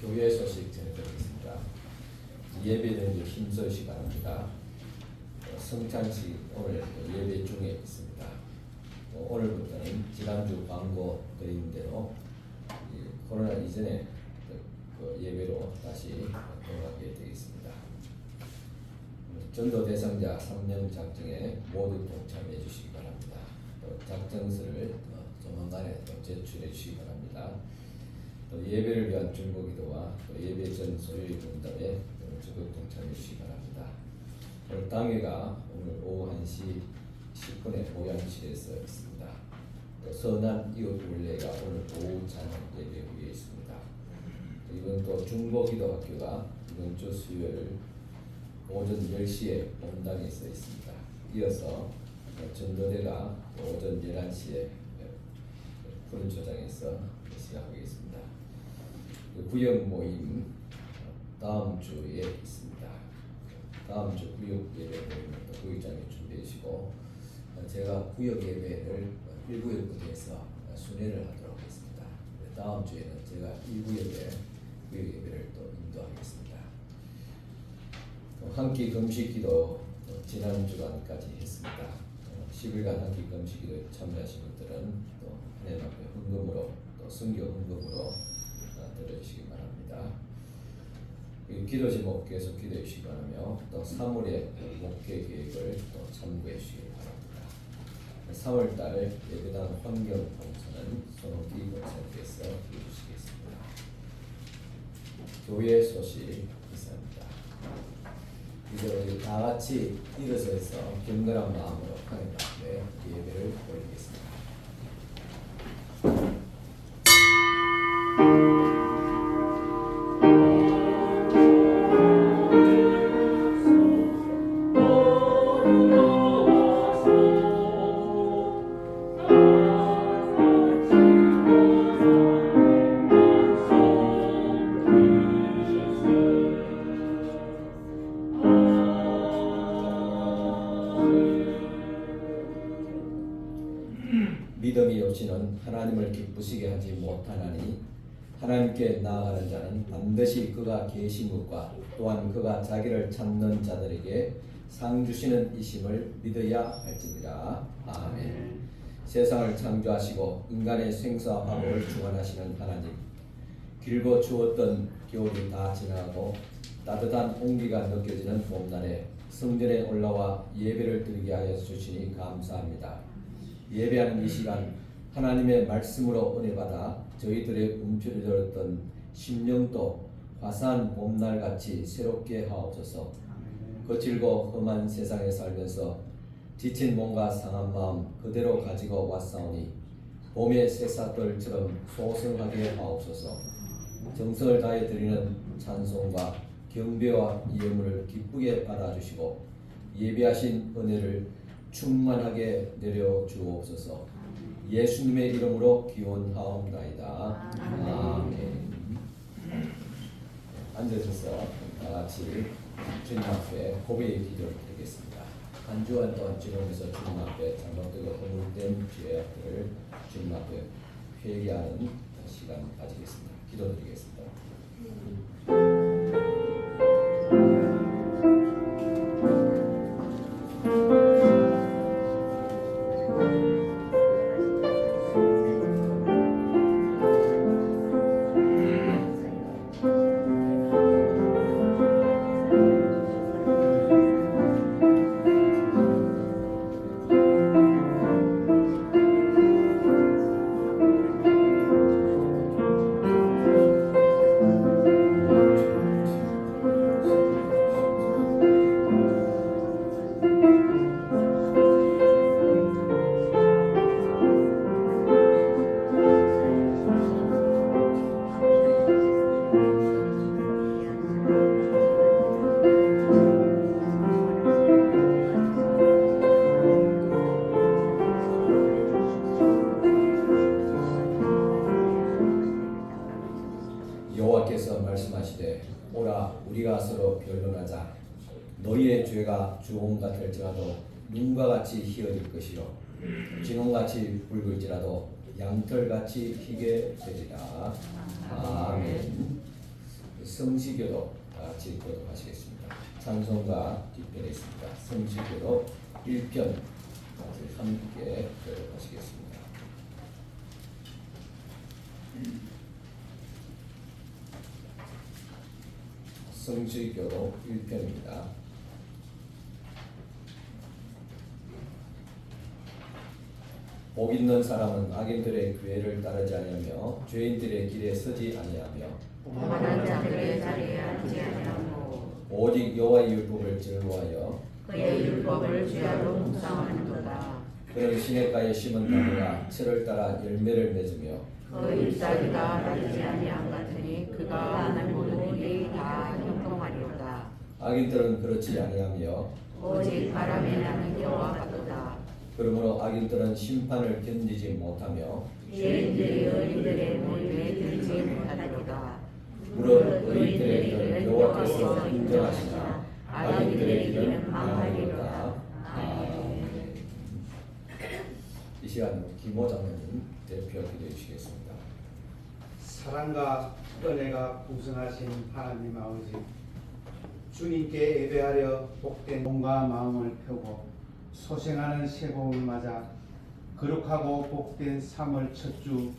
교회 소식 전해드리겠습니다. 예배는 힘써주시기 바랍니다. 성찬식 오늘 예배 중에 있습니다. 오늘부터는 지난주 광고 드린 대로 코로나 이전에 예배로 다시 돌아가게 되겠습니다. 전도 대상자 3년 작정에 모두 동참해 주시기 바랍니다. 또 작정서를 조만간에 제출해 주시기 바랍니다. 또 예배를 위한 중보기도와 예배 전 소요일 문답에 적극 동참해 주시기 바랍니다. 오늘 당회가 오늘 오후 1시 10분에 보양실에서 있습니다. 또 선한 이웃올레가 오늘 오후 찬양 예배 후에 있습니다. 이번 또 중보기도학교가 이번 주 수요일 오전 10시에 본당에서 있습니다. 이어서 전도대가 오전 11시에 푸른초장에서 시작하겠습니다. 구역 모임 다음 주에 있습니다. 다음 주 구역 예배 모임은 구역장에 준비해 주시고 제가 구역 예배를 1구역부터 순회를 하도록 하겠습니다. 다음 주에는 제가 1구역에 구역 예배를 또 인도하겠습니다. 한 끼 금식기도 지난 주간까지 했습니다. 10일간 한 끼 금식기도에 참여하신 분들은 또 하나님 앞에 헌금으로 또 선교 헌금으로 드려주시기 바랍니다. 기도 제목 계속 기도해 주시기 바라며 또 3월의 목회 계획을 또 참고해 주시기 바랍니다. 3월달 예배당 환경 봉사는 손옥기 목사님께서 해주시겠습니다. 교회 소식 있습니다. 이제 우리 다 같이 일어서서 경건한 마음으로 하나님 앞에 예배를 올리겠습니다. 믿음이 없이는 하나님을 기쁘시게 하지 못하나니 하나님께 나아가는 자는 반드시 그가 계신 것과 또한 그가 자기를 찾는 자들에게 상 주시는 이심을 믿어야 할지니라. 아멘. 세상을 창조하시고 인간의 생사와 화목을 주관하시는 하나님, 길고 추웠던 겨울이 다 지나가고 따뜻한 온기가 느껴지는 봄날에 성전에 올라와 예배를 드리게 하여 주시니 감사합니다. 예배하는 이 시간 하나님의 말씀으로 은혜받아 저희들의 움츠러들었던 심령도 화사한 봄날같이 새롭게 하옵소서. 거칠고 험한 세상에 살면서 지친 몸과 상한 마음 그대로 가지고 왔사오니 봄의 새싹들처럼 소성하게 하옵소서. 정성을 다해 드리는 찬송과 경배와 예물을 기쁘게 받아주시고 예배하신 은혜를 충만하게 내려주옵소서. 예수님의 이름으로 기원하옵나이다. 아멘. 앉으셔서 다같이 주님 앞에 고백의 기도를 드리겠습니다. 한 주간 동안 지내면서 주님 앞에 잘못되고 허물된 죄악들을 주님 앞에 회개하는 시간 가지겠습니다. 기도드리겠습니다. 여호와께서 말씀하시되 오라 우리가 서로 변론하자. 너희의 죄가 주홍 같을지라도 눈과 같이 희어질 것이요 진홍같이 붉을지라도 양털같이 희게 되리라. 아멘. 성시교도 다 같이 읽도록 하시겠습니다. 찬송가 뒷편에 있습니다. 성시교도 1편 함께 읽도록 하시겠습니다. 성시교도 1편입니다. 복 있는 사람은 악인들의 규례를 따르지 아니하며 죄인들의 길에 서지 아니하며 오만한 자들의 자리에 앉지 아니하고 오직 여호와의 율법을 즐거워하여 그의 율법을 주야로 묵상하는도다. 그는 시냇가에 심은 나무가 철을 따라 열매를 맺으며 그 잎사귀가 마르지 아니함 같으니 그가 하는 모든 일이 다 형통하리로다. 악인들은 그렇지 아니하며 오직 바람에 나는 겨와 같도다. 그러므로 악인들은 심판을 견디지 못하며 죄인들이 의인들의 모임에 들지 못하리로다. 무릇 의인들의 길은 여호와께서 인정하시나 악인들의 길은 망하리로다. 아멘. 이 시간 김호 장로님 대표 기도해 주시겠습니다. 사랑과 은혜가 풍성하신 하나님 아버지, 주님께 예배하려 복된 몸과 마음을 펴고 소생하는 새봄을 맞아 거룩하고 복된 3월 첫 주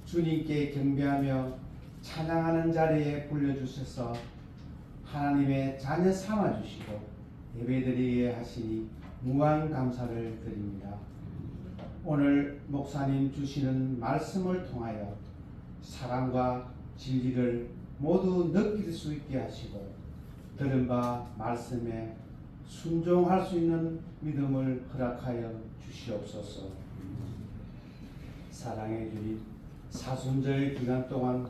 주님께 경배하며 찬양하는 자리에 불러주셔서 하나님의 자녀 삼아주시고 예배드리게 하시니 무한 감사를 드립니다. 오늘 목사님 주시는 말씀을 통하여 사랑과 진리를 모두 느낄 수 있게 하시고 들은 바 말씀에 순종할 수 있는 믿음을 허락하여 주시옵소서. 사랑의 주님, 사순절 기간 동안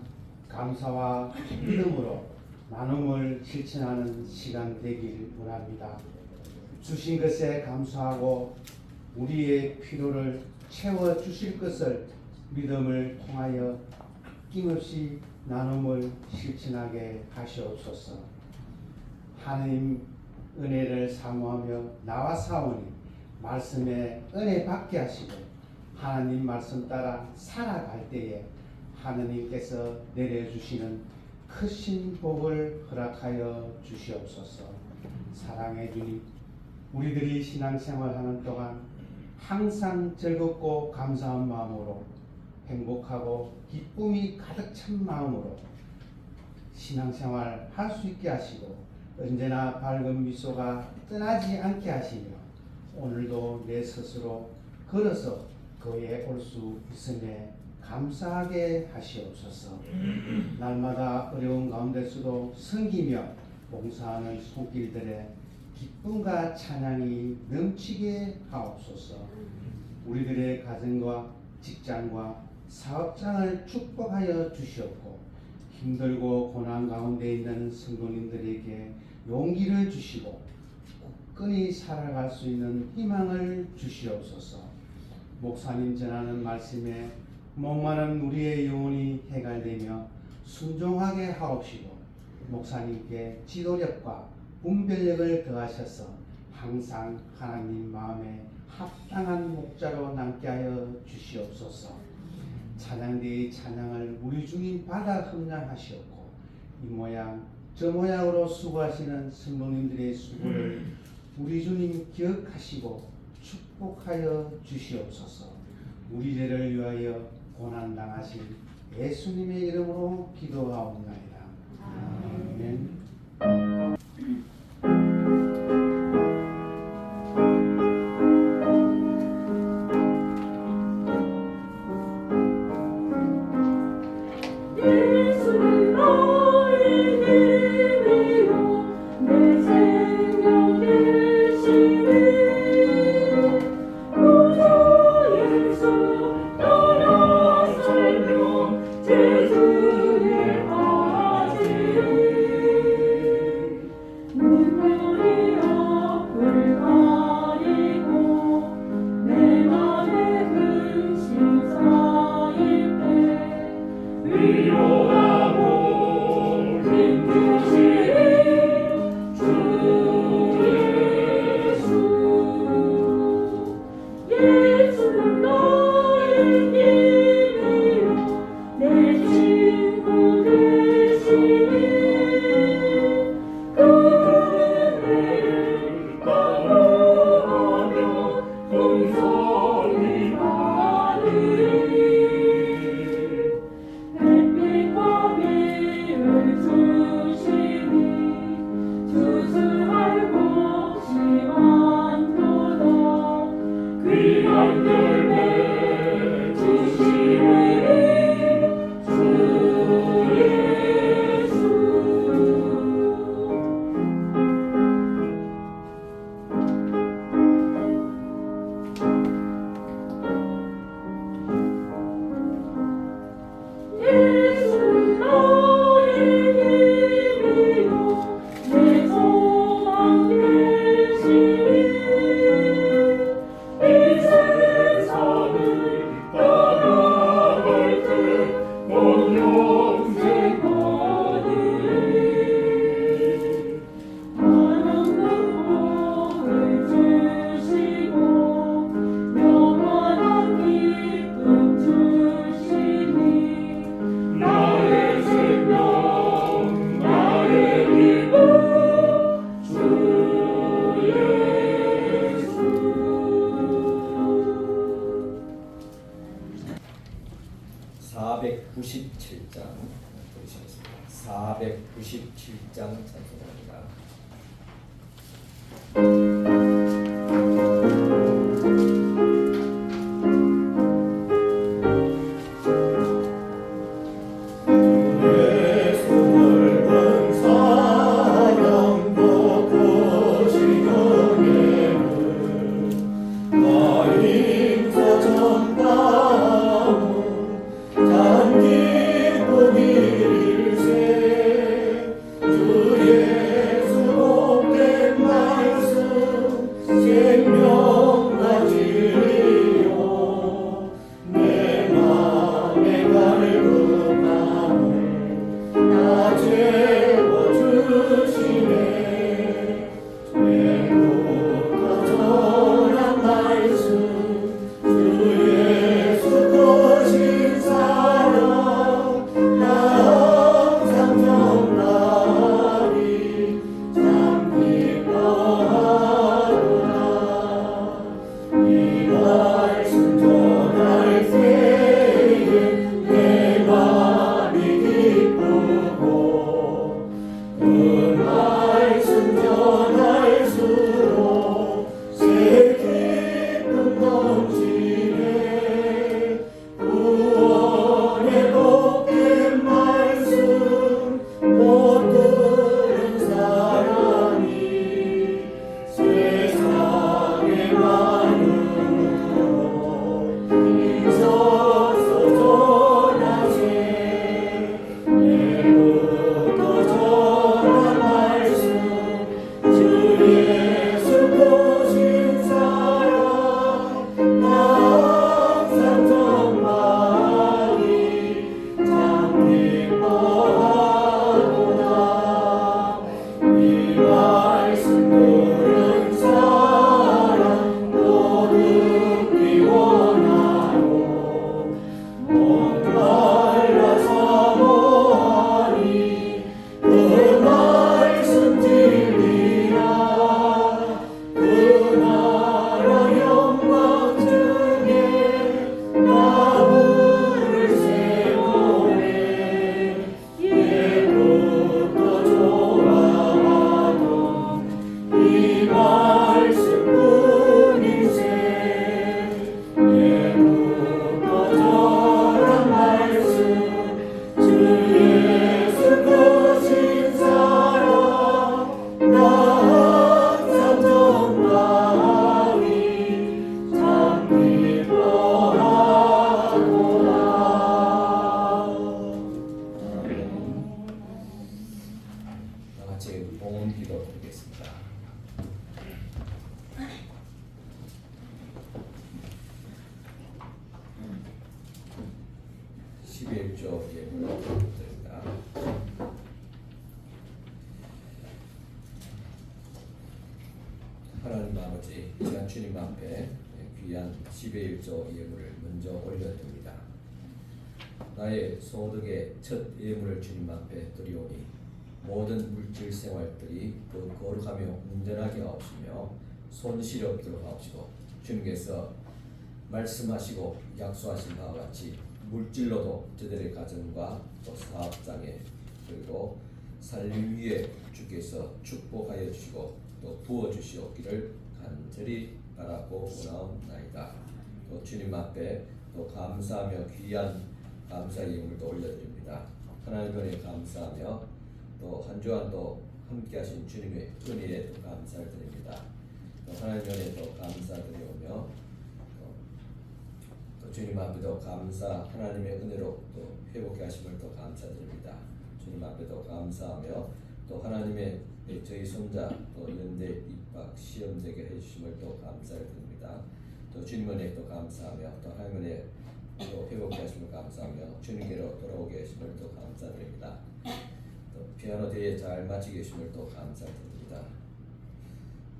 감사와 믿음으로 나눔을 실천하는 시간 되길 원합니다. 주신 것에 감사하고 우리의 필요를 채워 주실 것을 믿음을 통하여 아낌없이 나눔을 실천하게 하시옵소서. 하나님 은혜를 사모하며 나와 사오니 말씀에 은혜 받게 하시고 하나님 말씀 따라 살아갈 때에 하나님께서 내려주시는 크신 복을 허락하여 주시옵소서. 사랑의 주님, 우리들이 신앙생활하는 동안 항상 즐겁고 감사한 마음으로 행복하고 기쁨이 가득 찬 마음으로 신앙생활 할 수 있게 하시고 언제나 밝은 미소가 떠나지 않게 하시며 오늘도 내 스스로 걸어서 거기에 올 수 있음에 감사하게 하시옵소서. 날마다 어려운 가운데서도 섬기며 봉사하는 손길들의 기쁨과 찬양이 넘치게 하옵소서. 우리들의 가정과 직장과 사업장을 축복하여 주시옵고 힘들고 고난 가운데 있는 성도님들에게 용기를 주시고 굳건히 살아갈 수 있는 희망을 주시옵소서. 목사님 전하는 말씀에 목마른 우리의 영혼이 해갈되며 순종하게 하옵시고 목사님께 지도력과 분별력을 더하셔서 항상 하나님 마음에 합당한 목자로 남게 하여 주시옵소서. 찬양대의 찬양을 우리 주님 받아 흠양하시옵고 이 모양 저 모양으로 수고하시는 성도님들의 수고를 우리 주님 기억하시고 축복하여 주시옵소서. 우리 죄를 위하여 고난당하신 예수님의 이름으로 기도하옵나이다. 아멘. 내 497장 들으시겠습니다. 497장 찬송합니다. 기도드리겠습니다. (11조) 예물을 드립니다. 하나님 아버지, 귀한 주님 앞에 귀한 11조 예물을 먼저 올려드립니다. 나의 소득의 첫 예물을 주님 앞에 드리오니 모든 물질 생활들이 그 거룩하며 온전하게 하옵시며 손실이 없도록 하옵시고 주님께서 말씀하시고 약속하신 바와 같이 물질로도 저들의 가정과 또 사업장에 그리고 살림 위에 주께서 축복하여 주시고 또 부어 주시옵기를 간절히 바라고 원하옵나이다. 또 주님 앞에 또 감사하며 귀한 감사 예물도 올려드립니다. 하나님 은혜에 감사하며 또 한 주간도 함께하신 주님의 은혜에 또 감사를 드립니다. 또 하나님 은혜에 또 감사드리오며 또 주님 앞에도 감사 하나님의 은혜로 또 회복해 하심을 또 감사드립니다. 주님 앞에도 감사하며 또 하나님의 저희 손자 또 연대 입학 시험 되게 해주심을 또 감사를 드립니다. 또 주님 은혜에 또 감사하며 또 하나님 은혜 또 회복해 하심을 감사하며 주님께로 돌아오게 하심을 또 감사드립니다. 또 피아노 대회 잘 마치게 하심을 또 감사드립니다.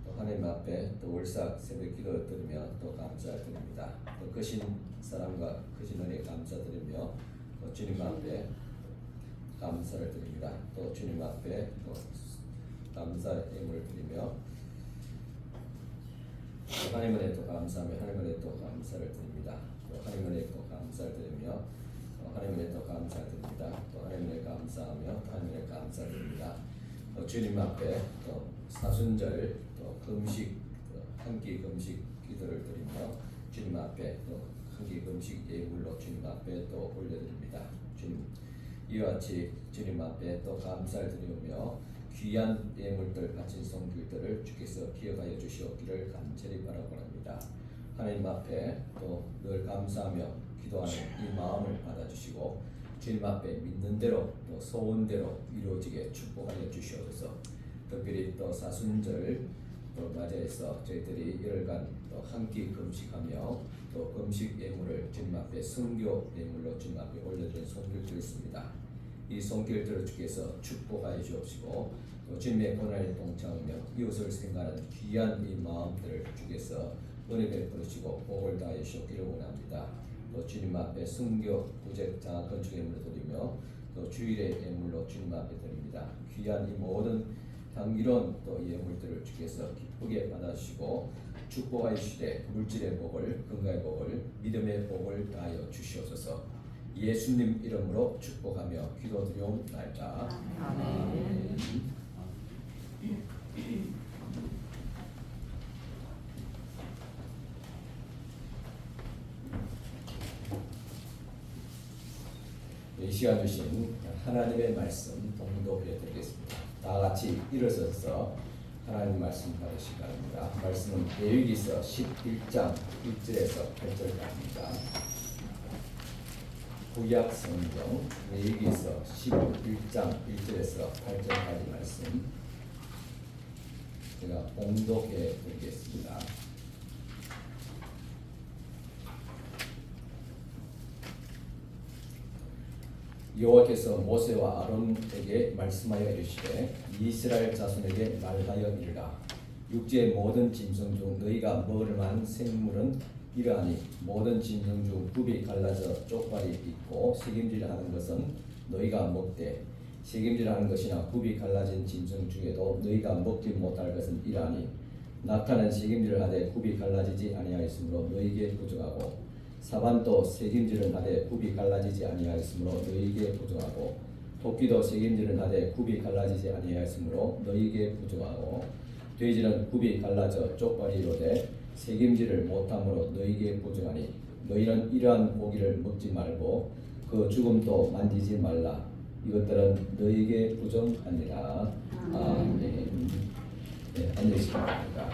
또 하나님 앞에 또 월삭 새벽 기도 드리며 또 감사드립니다. 또 크신 사랑과 크신 은혜 감사드리며 또 주님 앞에 감사를 드립니다. 또 주님 앞에 또 감사 예물을 드리며 또 하나님 은혜 또 감사하며 하나님 은혜 또 감사를 드립니다. 또 하나님 은혜 또 감사를 드리며 또 하나님 은혜 또 감사를 드립니다. 또 하나님 은혜 감사하며 또 하나님 은혜 감사를 드립니다. 또 주님 앞에 또 사순절 또 금식 한 끼 금식 기도를 드리며 주님 앞에 또 한 끼 금식 예물로 주님 앞에 또 올려드립니다. 주님 이와 같이 주님 앞에 또 감사를 드리며 귀한 예물들 바친 성길들을 주께서 기억하여 주시옵기를 간절히 바라고 합니다. 하나님 앞에 또 늘 감사하며 기도하는 이 마음을 받아주시고 주님 앞에 믿는 대로 또 소원대로 이루어지게 축복하여 주시옵소서. 특별히 또 사순절 또 맞이해서 저희들이 열흘간 또 한 끼 금식하며 또 금식 예물을 주님 앞에 순교 예물로 주님 앞에 올려드린 손길들이 있습니다. 이 손길들을 주께서 축복하여 주옵시고 또 주님의 고난에 동참하며 이웃을 생각하는 귀한 이 마음들을 주께서 은혜 베푸시고 복을 다하여 주시기를 원합니다. 또 주님 앞에 순교 구제 장학 건축 예물을 드리며 또 주일의 예물로 주님 앞에 드립니다. 귀한 이 모든 향기로운 또 예물들을 주께서 기쁘게 받아주시고 축복하여 주시되 물질의 복을 건강의 복을 믿음의 복을 다하여 주시옵소서. 예수님 이름으로 축복하며 기도드리옵나이다. 아멘. 이 시간 주신 하나님의 말씀 봉독해 드리겠습니다. 다 같이 일어서서 하나님 말씀 받으시기 바랍니다. 말씀은 레위기서 11장 1절에서 8절까지입니다. 구약 성경 레위기서 11장 1절에서 8절까지 말씀 제가 봉독해 드리겠습니다. 여호와께서 모세와 아론에게 말씀하여 이르시되 이스라엘 자손에게 말하여 이르라. 육지의 모든 짐승 중 너희가 먹을 만한 생물은 이러하니 모든 짐승 중 굽이 갈라져 쪽발이 있고 새김질하는 것은 너희가 먹되 새김질하는 것이나 굽이 갈라진 짐승 중에도 너희가 먹지 못할 것은 이러하니 낙타는 새김질을 하되 굽이 갈라지지 아니하였으므로 너희에게 부족하고 사반도 새김질은 하되 굽이 갈라지지 아니하였으므로 너희에게 부족하고 토끼도 새김질은 하되 굽이 갈라지지 아니하였으므로 너희에게 부족하고 돼지는 굽이 갈라져 쪽발이 이로되 새김질을 못함으로 너희에게 부족하니 너희는 이러한 고기를 먹지 말고 그 죽음도 만지지 말라. 이것들은 너희에게 부족하니라. 아멘. 네, 앉으시기 바랍니다.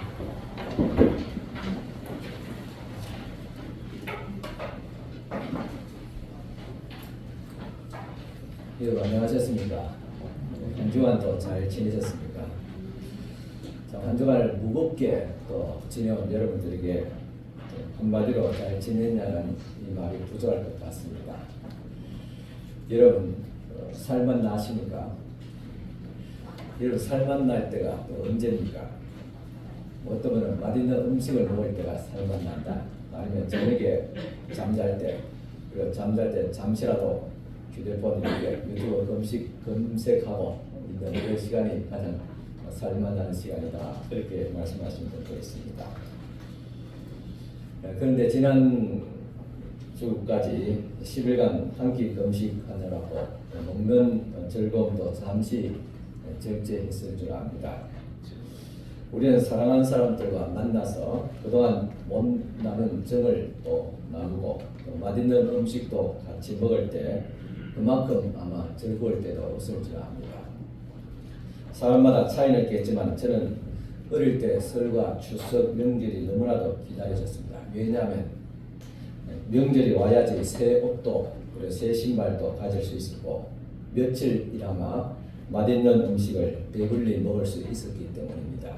여러분 안녕하셨습니까? 한 주간도 잘 지내셨습니까? 한 주간을 무겁게 또 지내온 여러분들에게 한마디로 잘 지냈냐는 이 말이 부족할 것 같습니다. 여러분 살만 나십니까? 여러분 살만 날 때가 또 언제입니까? 어떤 분은 맛있는 음식을 먹을 때가 살만 난다. 아니면 저녁에 잠잘 때, 그리고 잠잘 때 잠시라도 휴대폰 이렇게 유튜브 검색하고 있는 그 시간이 가장 살만한 시간이다. 그렇게 말씀하신 분도 있습니다. 그런데 지난 주까지 10일간 한 끼 금식하느라고 먹는 즐거움도 잠시 절제했을 줄 압니다. 우리는 사랑하는 사람들과 만나서 그동안 못 나눈 정을 또 나누고 또 맛있는 음식도 같이 먹을 때 그만큼 아마 즐거울 때도 없을 줄 압니다. 사람마다 차이는 있겠지만 저는 어릴 때 설과 추석 명절이 너무나도 기다려졌습니다. 왜냐하면 명절이 와야지 새 옷도 그리고 새 신발도 가질 수 있었고 며칠 일하마 맛있는 음식을 배불리 먹을 수 있었기 때문입니다.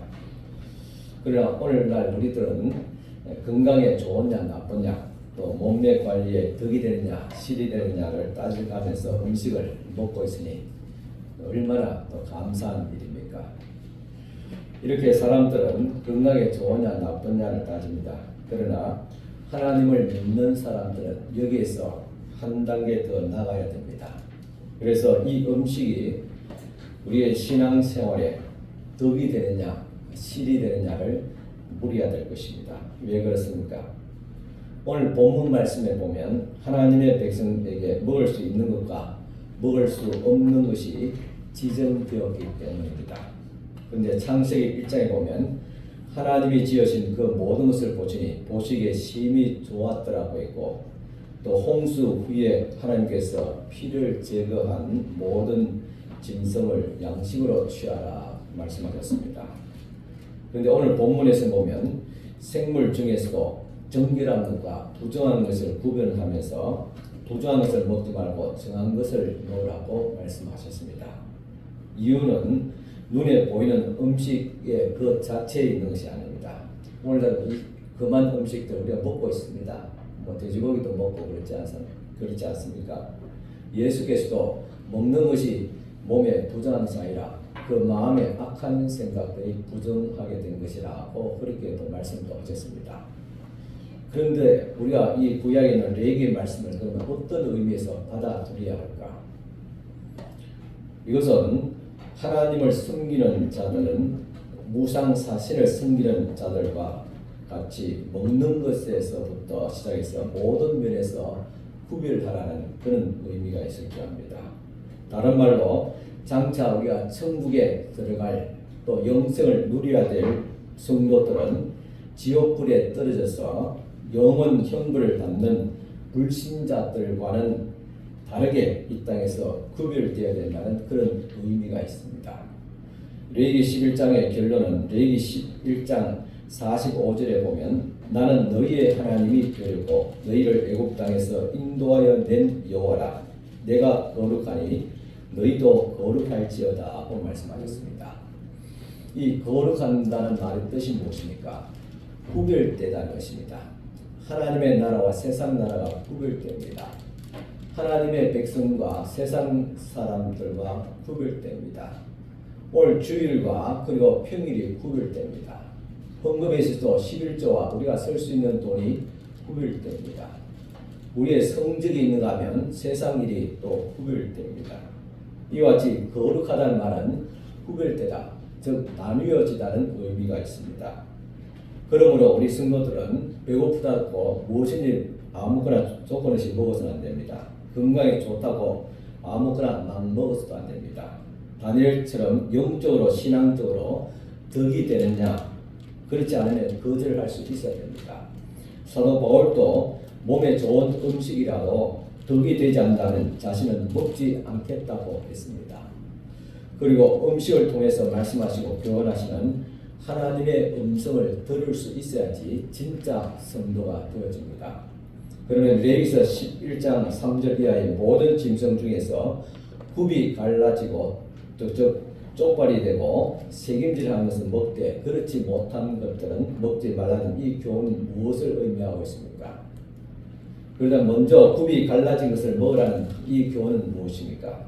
그러나 오늘날 우리들은 건강에 좋으냐 나쁘냐 또 몸매 관리에 덕이 되느냐 실이 되느냐를 따져가면서 음식을 먹고 있으니 얼마나 더 감사한 일입니까? 이렇게 사람들은 건강에 좋으냐 나쁘냐를 따집니다. 그러나 하나님을 믿는 사람들은 여기에서 한 단계 더 나가야 됩니다. 그래서 이 음식이 우리의 신앙생활에 덕이 되느냐 실이 되느냐를 물어야 될 것입니다. 왜 그렇습니까? 오늘 본문 말씀에 보면 하나님의 백성에게 먹을 수 있는 것과 먹을 수 없는 것이 지정되었기 때문입니다. 그런데 창세기 1장에 보면 하나님이 지으신 그 모든 것을 보시니 보시기에 심히 좋았더라고 했고 또 홍수 후에 하나님께서 피를 제거한 모든 짐승을 양식으로 취하라 말씀하셨습니다. 그런데 오늘 본문에서 보면 생물 중에서도 정결한 것과 부정한 것을 구별하면서 부정한 것을 먹지 말고 정한 것을 먹으라고 말씀하셨습니다. 이유는 눈에 보이는 음식의 그 자체에 있는 것이 아닙니다. 오늘날 그만 음식들 우리가 먹고 있습니다. 뭐 돼지고기도 먹고 그렇지 않습니까? 예수께서도 먹는 것이 몸에 부정한 것이 아니라 그 마음에 악한 생각들이 부정하게 된 것이라고 그렇게도 말씀도 하셨습니다. 그런데 우리가 이 구약에 있는 레위기의 말씀을 그러면 어떤 의미에서 받아들여야 할까? 이것은 하나님을 숨기는 자들은 무상사신을 숨기는 자들과 같이 먹는 것에서부터 시작해서 모든 면에서 구별하라는 그런 의미가 있을 줄 압니다. 다른 말로 장차 우리가 천국에 들어갈 또 영생을 누려야 될 성도들은 지옥불에 떨어져서 영원 형벌을 받는 불신자들과는 다르게 이 땅에서 구별되어야 된다는 그런 의미가 있습니다. 레위기 11장의 결론은 레위기 11장 45절에 보면 나는 너희의 하나님이 되었고 너희를 애굽 땅에서 인도하여 낸 여호와라 내가 거룩하니 너희도 거룩할지어다 하고 말씀하셨습니다. 이 거룩한다는 말의 뜻이 무엇입니까? 구별되다는 것입니다. 하나님의 나라와 세상 나라가 구별됩니다. 하나님의 백성과 세상 사람들과 구별됩니다. 오늘 주일과 그리고 평일이 구별됩니다. 헌금에 있어서 11조와 우리가 쓸 수 있는 돈이 구별됩니다. 우리의 성적이 있는가 하면 세상 일이 또 구별됩니다. 이와 같이 거룩하다는 말은 구별되다, 즉 나뉘어지다는 의미가 있습니다. 그러므로 우리 성도들은 배고프다고 무엇인지 아무거나 조건 없이 먹어서는 안 됩니다. 건강에 좋다고 아무거나 막 먹어서도 안 됩니다. 다니엘처럼 영적으로 신앙적으로 덕이 되느냐 그렇지 않으면 거절할 수 있어야 됩니다. 사도 바울도 몸에 좋은 음식이라도 덕이 되지 않는다면 자신은 먹지 않겠다고 했습니다. 그리고 음식을 통해서 말씀하시고 교훈하시는 하나님의 음성을 들을 수 있어야지 진짜 성도가 되어집니다. 그러면 레위기서 11장 3절 이하의 모든 짐승 중에서 굽이 갈라지고 쪽발이 되고 새김질하는 것은 먹되 그렇지 못한 것들은 먹지 말라는 이 교훈은 무엇을 의미하고 있습니까? 그러다 먼저 굽이 갈라진 것을 먹으라는 이 교훈은 무엇입니까?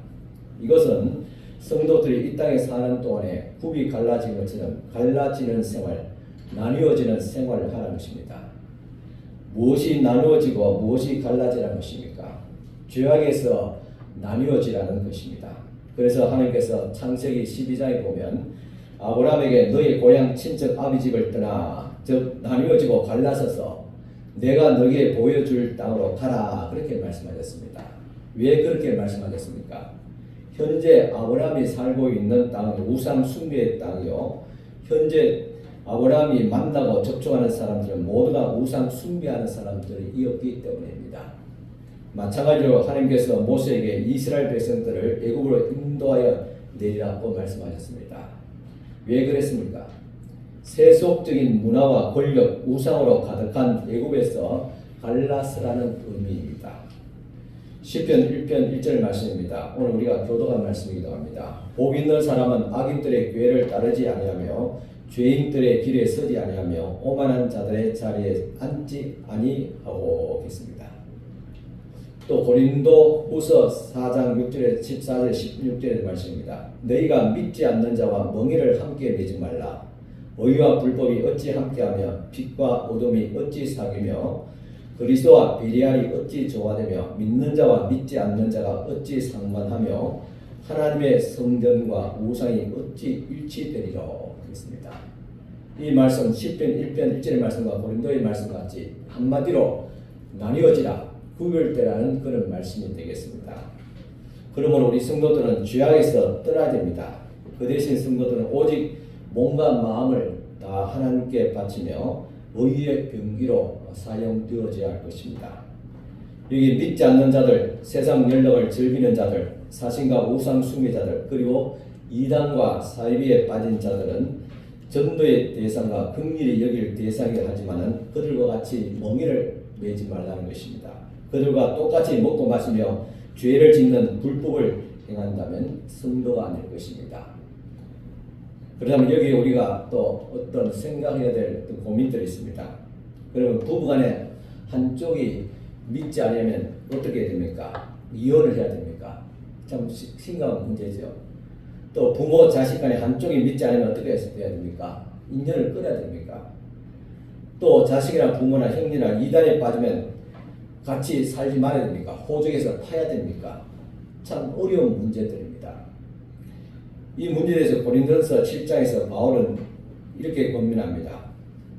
이것은 성도들이 이 땅에 사는 동안에 굽이 갈라진 것처럼 갈라지는 생활, 나뉘어지는 생활을 하라는 것입니다. 무엇이 나누어지고 무엇이 갈라지라는 것입니까? 죄악에서 나뉘어지라는 것입니다. 그래서 하나님께서 창세기 12장에 보면 아브라함에게 너희 고향 친척 아비 집을 떠나 즉 나뉘어지고 갈라서서 내가 너에게 보여줄 땅으로 가라 그렇게 말씀하셨습니다. 왜 그렇게 말씀하셨습니까? 현재 아브라함이 살고 있는 땅은 우상 숭배의 땅이요. 현재 아브라함이 만나고 접촉하는 사람들은 모두가 우상 숭배하는 사람들이었기 때문입니다. 마찬가지로 하나님께서 모세에게 이스라엘 백성들을 애굽으로 인도하여 내리라고 말씀하셨습니다. 왜 그랬습니까? 세속적인 문화와 권력, 우상으로 가득한 애굽에서 갈라스라는 의미입니다. 시편 1편 1절 말씀입니다. 오늘 우리가 교도한 말씀이기도 합니다. 복 있는 사람은 악인들의 궤를 따르지 아니하며 죄인들의 길에 서지 아니하며 오만한 자들의 자리에 앉지 아니하고 있습니다. 또 고린도 후서 4장 6절에 14절 16절의 말씀입니다. 너희가 믿지 않는 자와 멍에를 함께 매지 말라. 의와 불법이 어찌 함께하며 빛과 어둠이 어찌 사귀며 그리스도와 베리알이 어찌 조화되며 믿는 자와 믿지 않는 자가 어찌 상관하며 하나님의 성전과 우상이 어찌 일치되리라 했습니다. 이 말씀 10편 1편 1절의 말씀과 고린도의 말씀 같이 한마디로 나뉘어지라 구별되라는 그런 말씀이 되겠습니다. 그러므로 우리 성도들은 죄악에서 떠나야 됩니다. 그 대신 성도들은 오직 몸과 마음을 다 하나님께 바치며 의의 병기로 사용되어져야 할 것입니다. 여기 믿지 않는 자들, 세상 연락을 즐기는 자들, 사신과 우상 숭배자들, 그리고 이단과 사이비에 빠진 자들은 전도의 대상과 긍휼히 여길 대상이라 하지만은 그들과 같이 멍에를 매지 말라는 것입니다. 그들과 똑같이 먹고 마시며 죄를 짓는 불법을 행한다면 성도가 아닐 것입니다. 그렇다면 여기 우리가 또 어떤 생각해야 될 고민들이 있습니다. 그러면 부부간에 한쪽이 믿지 않으면 어떻게 해야 됩니까? 이혼을 해야 됩니까? 참 심각한 문제죠. 또 부모 자식 간에 한쪽이 믿지 않으면 어떻게 해야 됩니까? 인연을 끊어야 됩니까? 또 자식이나 부모나 형제나 이단에 빠지면 같이 살지 말아야 됩니까? 호적에서 파야 됩니까? 참 어려운 문제들입니다. 이 문제에 대해서 고린도서 7장에서 바울은 이렇게 고민합니다.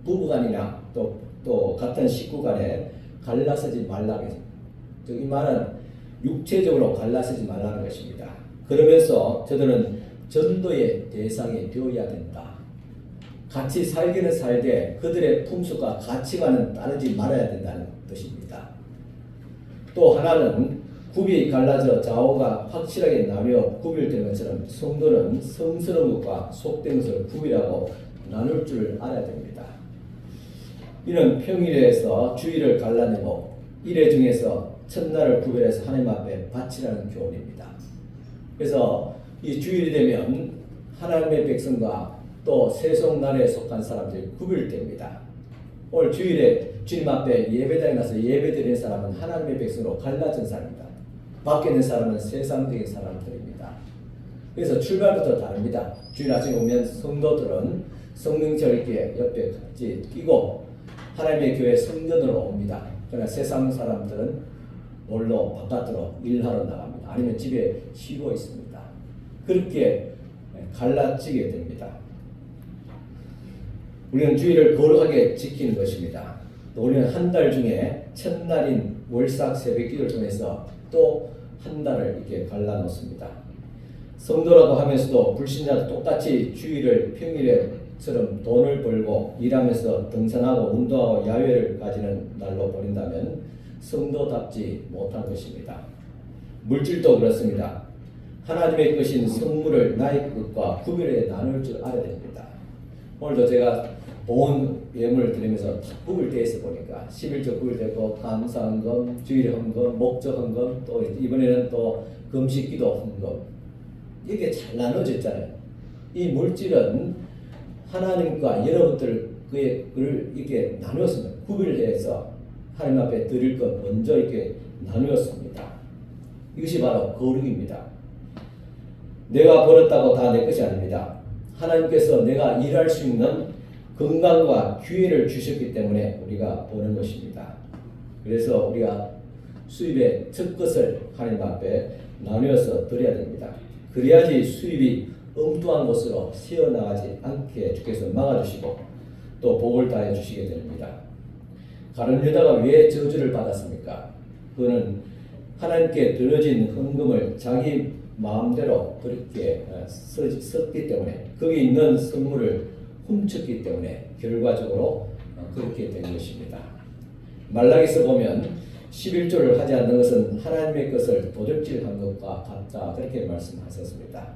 부부간이나 또 같은 식구간에 갈라서지 말라고 했습니다. 이 말은 육체적으로 갈라서지 말라는 것입니다. 그러면서 저들은 전도의 대상이 되어야 된다. 같이 살기는 살되 그들의 풍습과 가치관은 따르지 말아야 된다는 뜻입니다. 또 하나는 굽이 갈라져 좌우가 확실하게 나뉘어 구별되는 것처럼 성도는 성스러운 것과 속된 것을 구별하고 나눌 줄 알아야 됩니다. 이는 평일에서 주일을 갈라내고 일회 중에서 첫날을 구별해서 하나님 앞에 바치라는 교훈입니다. 그래서 이 주일이 되면 하나님의 백성과 또 세속날에 속한 사람들이 구별됩니다. 오늘 주일에 주님 앞에 예배당에 나서 예배드리는 사람은 하나님의 백성으로 갈라진 사람입니다. 밖에 있는 사람은 세상적인 사람들입니다. 그래서 출발부터 다릅니다. 주일 아침에 오면 성도들은 성령절기에 옆에 같이 끼고 하나님의 교회 성전으로 옵니다. 그러나 세상 사람들은 놀러 바깥으로 일하러 나갑니다. 아니면 집에 쉬고 있습니다. 그렇게 갈라지게 됩니다. 우리는 주일을 거룩하게 지키는 것입니다. 또 우리는 한 달 중에 첫날인 월삭 새벽기도를 통해서 또 한 달을 이렇게 갈라놓습니다. 성도라고 하면서도 불신자도 똑같이 주일을 평일에처럼 돈을 벌고 일하면서 등산하고 운동하고 야외를 가지는 날로 보낸다면 성도답지 못한 것입니다. 물질도 그렇습니다. 하나님의 것인 성물을 나의 것과 구별해 나눌 줄 알아야 됩니다. 오늘도 제가 본 예물을 드리면서 구별되어 보니까 11조 구별되고 감사헌금, 주일 헌금, 목적 헌금, 또 이번에는 또 금식기도 헌금 이게 잘 나눠져 있잖아요. 이 물질은 하나님과 여러분들 그를 이렇게 나누었습니다. 구별해서 하나님 앞에 드릴 것 먼저 이렇게 나누었습니다. 이것이 바로 거룩입니다. 내가 벌었다고 다 내 것이 아닙니다. 하나님께서 내가 일할 수 있는 건강과 기회를 주셨기 때문에 우리가 버는 것입니다. 그래서 우리가 수입의 첫 것을 하나님 앞에 나누어서 드려야 됩니다. 그래야지 수입이 엉뚱한 곳으로 새어나가지 않게 주께서 막아주시고 또 복을 다해 주시게 됩니다. 가룟 유다가 왜 저주를 받았습니까? 그는 하나님께 드려진 헌금을 자기 마음대로 그렇게 썼기 때문에 거기 있는 선물을 훔쳤기 때문에 결과적으로 그렇게 된 것입니다. 말라기서 보면 11조를 하지 않는 것은 하나님의 것을 도적질한 것과 같다 그렇게 말씀하셨습니다.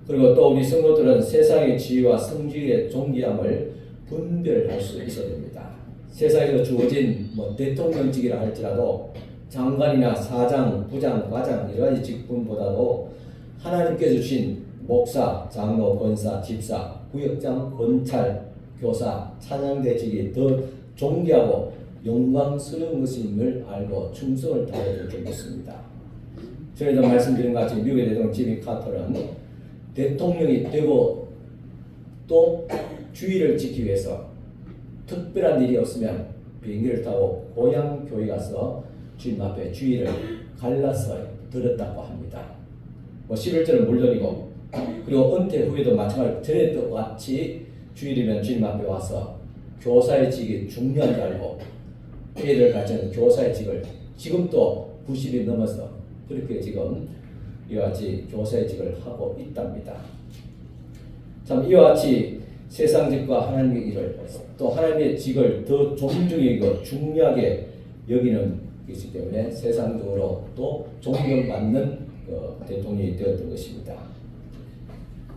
그리고 또 우리 성도들은 세상의 지위와 성지의 존귀함을 분별할 수 있어야 됩니다. 세상에서 주어진 대통령직이라 할지라도 장관이나 사장, 부장, 과장 여러 가지 직분보다도 하나님께서 주신 목사, 장로, 권사, 집사, 구역장, 검찰, 교사, 찬양대직이 더 존귀하고 영광스러운 것임을 알고 충성을 다해야 되겠습니다. 전에도 말씀드린 것 같이 미국의 대통령 지미 카터는 대통령이 되고 또 주의를 지키기 위해서 특별한 일이 없으면 비행기를 타고 고향 교회 가서 주님 앞에 주의를 갈라서 들었다고 합니다. 11절은 물론이고 그리고 은퇴 후에도 마찬가지로 전에 똑같이 주일이면 주님 앞에 와서 교사의 직이 중요한 줄 알고 회의를 가르치는 교사의 직을 지금도 90이 넘어서 그렇게 지금 이와 같이 교사의 직을 하고 있답니다. 참 이와 같이 세상 직과 하나님의 일을 또 하나님의 직을 더 존중히 여기고 중요하게 여기는 것이기 때문에 세상적으로 또 존경받는 대통령이 되었던 것입니다.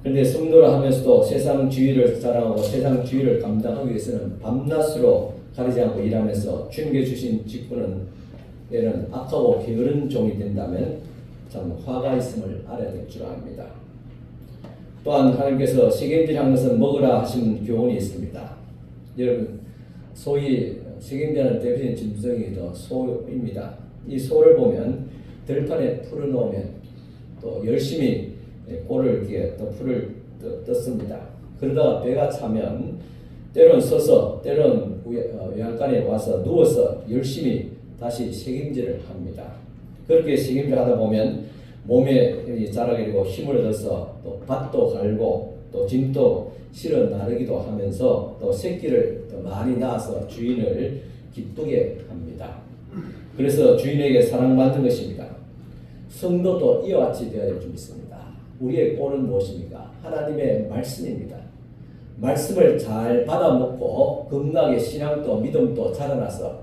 그런데 성도를 하면서도 세상 주의를 자랑하고 세상 주의를 감당하기 위해서는 밤낮으로 가리지 않고 일하면서 주님께 주신 직분은 에는 악하고 게으른 종이 된다면 참 화가 있음을 알아야 될 줄 압니다. 또한 하나님께서 책임지라는 것은 먹으라 하신 교훈이 있습니다. 여러분 소위 책임자는 대표적인 짐승이 소입니다. 이 소를 보면 들판에 풀을 놓으면 또 열심히 꼴을 이렇게 또 풀을 떴습니다. 그러다가 배가 차면 때론 서서 때론 외양간에 와서 누워서 열심히 다시 책임질을 합니다. 그렇게 책임질 하다 보면 몸에 자라게 되고 힘을 얻어서 또 밭도 갈고 또 짐도 실어 나르기도 하면서 또 새끼를 더 많이 낳아서 주인을 기쁘게 합니다. 그래서 주인에게 사랑받는 것입니다. 성도도 이와 같이 되어야 될 줄 믿습니다. 우리의 꼴은 무엇입니까? 하나님의 말씀입니다. 말씀을 잘 받아먹고 건강하게 신앙도 믿음도 자라나서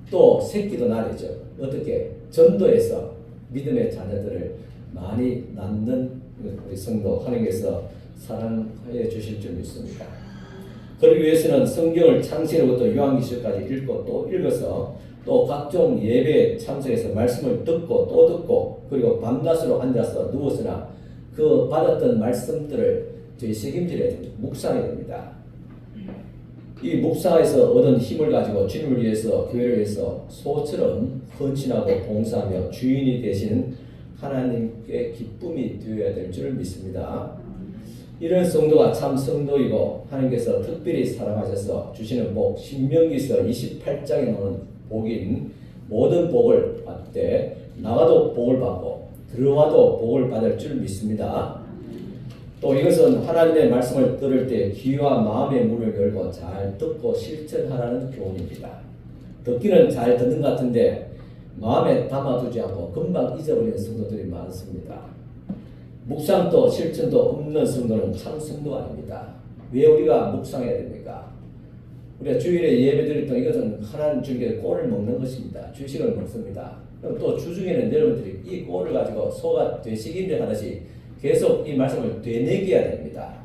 또 새끼도 나르죠. 어떻게? 전도해서 믿음의 자녀들을 많이 낳는 우리 성도 하나님께서 사랑해 주실 줄 믿습니다. 그러기 위해서는 성경을 창세로부터 요한계시록까지 읽고 또 읽어서 또 각종 예배에 참석해서 말씀을 듣고 또 듣고 그리고 밤낮으로 앉아서 누워서나 그 받았던 말씀들을 되새김질해야 됩니다. 묵상해야 됩니다. 이 묵상에서 얻은 힘을 가지고 주님을 위해서 교회를 위해서 소처럼 헌신하고 봉사하며 주인이 되시는 하나님께 기쁨이 되어야 될 줄 믿습니다. 이런 성도가 참 성도이고 하나님께서 특별히 사랑하셔서 주시는 복 신명기서 28장에 나오는 복인 모든 복을 받되 나가도 복을 받고 들어와도 복을 받을 줄 믿습니다. 또 이것은 하나님의 말씀을 들을 때 귀와 마음의 문을 열고 잘 듣고 실천하라는 교훈입니다. 듣기는 잘 듣는 것 같은데 마음에 담아두지 않고 금방 잊어버리는 성도들이 많습니다. 묵상도 실천도 없는 성도는 참 성도가 아닙니다. 왜 우리가 묵상해야 됩니까? 우리가 주일에 예배 드릴 때 이것은 하나님 주님께 꼴을 먹는 것입니다. 주식을 먹습니다. 그럼 또 주중에는 여러분들이 이 꼴을 가지고 소가 되새김질 하듯이 계속 이 말씀을 되뇌겨야 됩니다.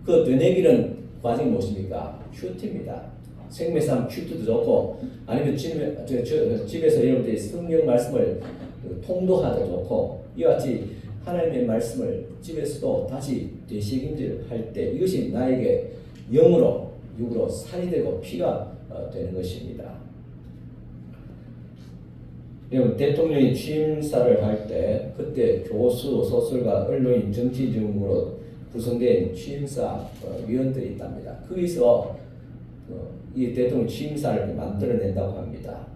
그 되뇌기는 과정이 무엇입니까? 큐티입니다. 생매삼 큐티도 좋고 아니면 집에서 여러분들이 성경 말씀을 통독하도 좋고 이와 같이 하나님의 말씀을 집에서도 다시 되새김질 할 때 이것이 나에게 영으로 육으로 살이 되고 피가 되는 것입니다. 여러분 대통령이 취임사를 할 때 그때 교수, 소설가, 언론인, 정치 인물로 구성된 취임사 위원들이 있답니다. 거기서 이 대통령 취임사를 만들어낸다고 합니다.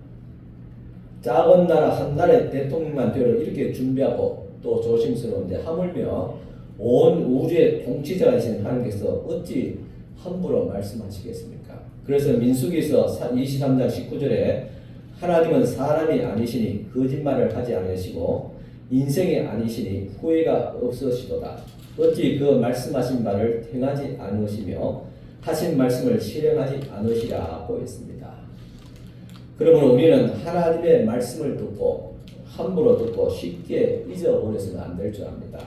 작은 나라 한 나라의 대통령만 되려 이렇게 준비하고 또 조심스러운데 하물며 온 우주의 통치자이신 하나님께서 어찌 함부로 말씀하시겠습니까? 그래서 민수기에서 23장 19절에 하나님은 사람이 아니시니 거짓말을 하지 않으시고 인생이 아니시니 후회가 없으시도다. 어찌 그 말씀하신 바를 행하지 않으시며 하신 말씀을 실행하지 않으시라고 했습니다. 그러므로 우리는 하나님의 말씀을 듣고 함부로 듣고 쉽게 잊어버려서는 안 될 줄 압니다.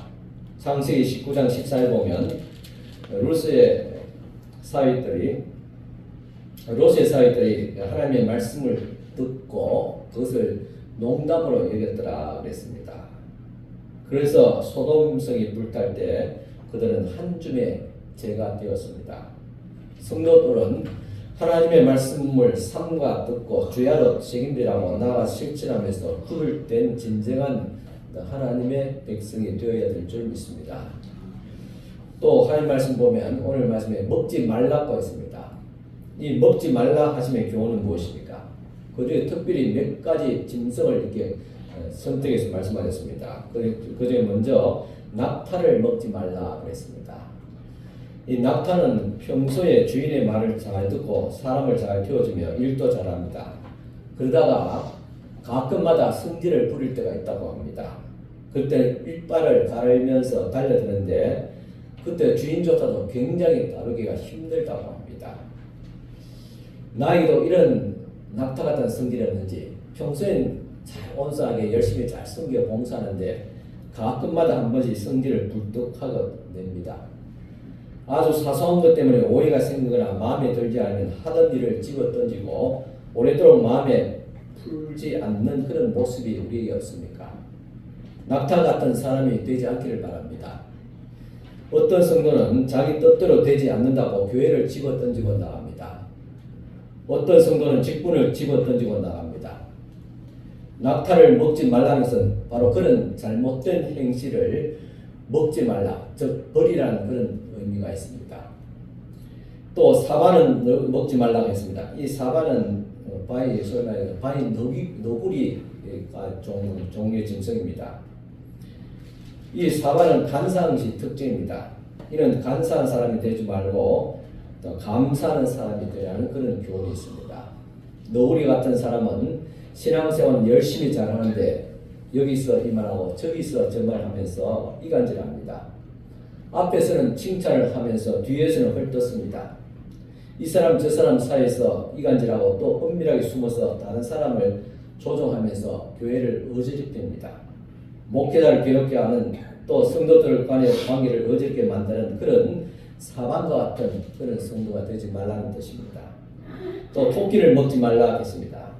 창세기 19장 14절 보면 롯의 사위들이 하나님의 말씀을 듣고 그것을 농담으로 여겼더라 그랬습니다. 그래서 소돔성이 불탈 때 그들은 한 줌의 죄가 되었습니다. 성도들은 하나님의 말씀을 삼가 듣고 주야로 책임지라고 나아가 실천하면서 꿀을 댄 진정한 하나님의 백성이 되어야 될 줄 믿습니다. 또 하나님 말씀 보면 오늘 말씀에 먹지 말라고 했습니다. 이 먹지 말라 하심의 교훈은 무엇입니까? 그 중에 특별히 몇 가지 짐승을 이렇게 선택해서 말씀하셨습니다. 그 중에 먼저 낙타를 먹지 말라 그랬습니다. 이 낙타는 평소에 주인의 말을 잘 듣고 사람을 잘 키워주며 일도 잘합니다. 그러다가 가끔마다 성질을 부릴 때가 있다고 합니다. 그때 이빨을 갈면서 달려드는데 그때 주인조차도 굉장히 다루기가 힘들다고 합니다. 나에게도 이런 낙타 같은 성질이었는지 평소엔 잘 온순하게 열심히 잘 섬겨 봉사하는데 가끔마다 한 번씩 성질을 굴뚝하게 됩니다. 아주 사소한 것 때문에 오해가 생기거나 마음에 들지 않으면 하던 일을 집어던지고 오래도록 마음에 풀지 않는 그런 모습이 우리에게 없습니까? 낙타 같은 사람이 되지 않기를 바랍니다. 어떤 성도는 자기 뜻대로 되지 않는다고 교회를 집어던지고 나갑니다. 어떤 성도는 직분을 집어던지고 나갑니다. 낙타를 먹지 말라는 것은 바로 그런 잘못된 행실을 먹지 말라, 즉 버리라는 그런 의미가 있습니다. 또 사바는 먹지 말라고 했습니다. 이 사바는 바위 너구리 종류의 짐승입니다. 이 사바는 간사함이 특징입니다. 이는 간사한 사람이 되지 말고 또 감사하는 사람이 되라는 그런 교훈이 있습니다. 너구리 같은 사람은 신앙생활은 열심히 잘하는데 여기서 이 말하고 저기서 저 말하면서 이간질합니다. 앞에서는 칭찬을 하면서 뒤에서는 헐뜯습니다. 이 사람 저 사람 사이에서 이간질하고 또 은밀하게 숨어서 다른 사람을 조종하면서 교회를 어지럽힙니다. 목회자를 괴롭게 하는 또 성도들 간의 관계를 어지럽게 만드는 그런 사반과 같은 그런 성도가 되지 말라는 뜻입니다. 또 토끼를 먹지 말라 했습니다.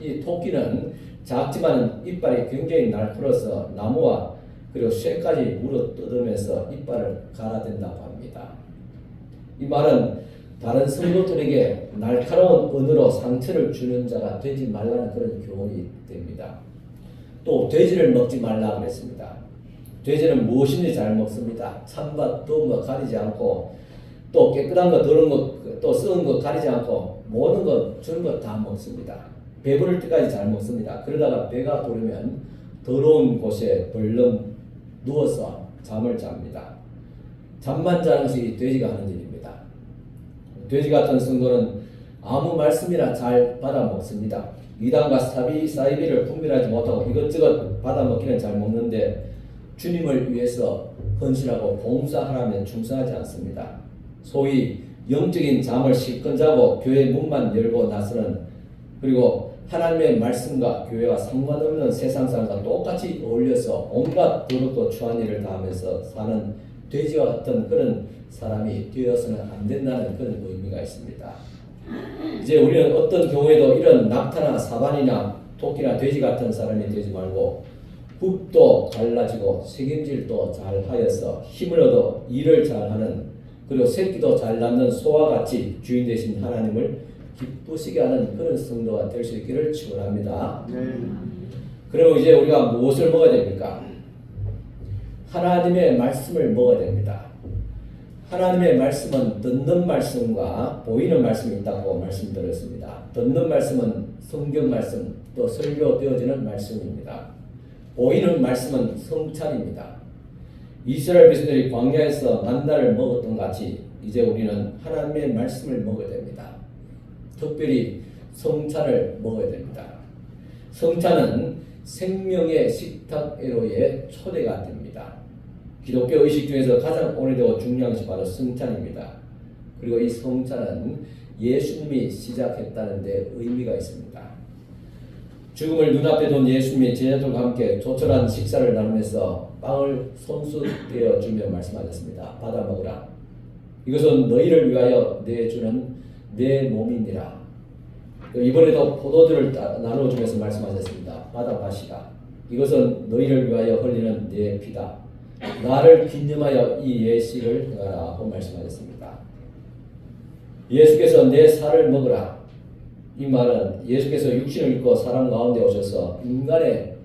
이 토끼는 작지만 이빨이 굉장히 날카로워서 나무와 그리고 쇠까지 물어 뜯으면서 이빨을 갈아댄다고 합니다. 이 말은 다른 성도들에게 날카로운 언어로 상처를 주는 자가 되지 말라는 그런 교훈이 됩니다. 또 돼지를 먹지 말라 그랬습니다. 돼지는 무엇인지 잘 먹습니다. 찬밥, 더운 거 가리지 않고 또 깨끗한 거, 더러운 거, 또 썩은 거 가리지 않고 모든 거 주는 거 다 먹습니다. 배부를 때까지 잘 먹습니다. 그러다가 배가 부르면 더러운 곳에 벌렁 누워서 잠을 잡니다. 잠만 자는 것이 돼지가 하는 일입니다. 돼지 같은 성도는 아무 말씀이나 잘 받아 먹습니다. 이단과 사이비를 분별하지 못하고 이것저것 받아 먹기는 잘 먹는데 주님을 위해서 헌신하고 봉사하라면 충성하지 않습니다. 소위 영적인 잠을 실컷 자고 교회 문만 열고 나서는 그리고 하나님의 말씀과 교회와 상관없는 세상 사람과 똑같이 어울려서 온갖 더럽고 추한 일을 다하면서 사는 돼지와 같은 그런 사람이 되어서는 안 된다는 그런 의미가 있습니다. 이제 우리는 어떤 경우에도 이런 낙타나 사반이나 토끼나 돼지 같은 사람이 되지 말고 굽도 갈라지고 책임질도 잘하여서 힘을 얻어 일을 잘하는 그리고 새끼도 잘 낳는 소와 같이 주인 되신 하나님을 기쁘시게 하는 그런 성도가 될 수 있기를 축원합니다. 그러면 이제 우리가 무엇을 먹어야 됩니까? 하나님의 말씀을 먹어야 됩니다. 하나님의 말씀은 듣는 말씀과 보이는 말씀이 있다고 말씀드렸습니다. 듣는 말씀은 성경 말씀 또 설교되어지는 말씀입니다. 보이는 말씀은 성찬입니다. 이스라엘 백성들이 광야에서 만나를 먹었던 같이 이제 우리는 하나님의 말씀을 먹어야 됩니다. 특별히 성찬을 먹어야 됩니다. 성찬은 생명의 식탁으로의 초대가 됩니다. 기독교 의식 중에서 가장 오래되고 중요한 것이 바로 성찬입니다. 그리고 이 성찬은 예수님이 시작했다는 데 의미가 있습니다. 죽음을 눈앞에 둔 예수님이 제자들과 함께 조촐한 식사를 나누면서 빵을 손수되어 주며 말씀하셨습니다. 받아 먹으라. 이것은 너희를 위하여 내주는 내 몸이니라. 이번에도 포도주를 나누어주면서 말씀하셨습니다. 받아 마시라. 이것은 너희를 위하여 흘리는 내 피다. 나를 기념하여 이 예식을 행하라고 말씀하셨습니다. 예수께서 내 살을 먹으라. 이 말은 예수께서 육신을 입고 사람 가운데 오셔서 인간의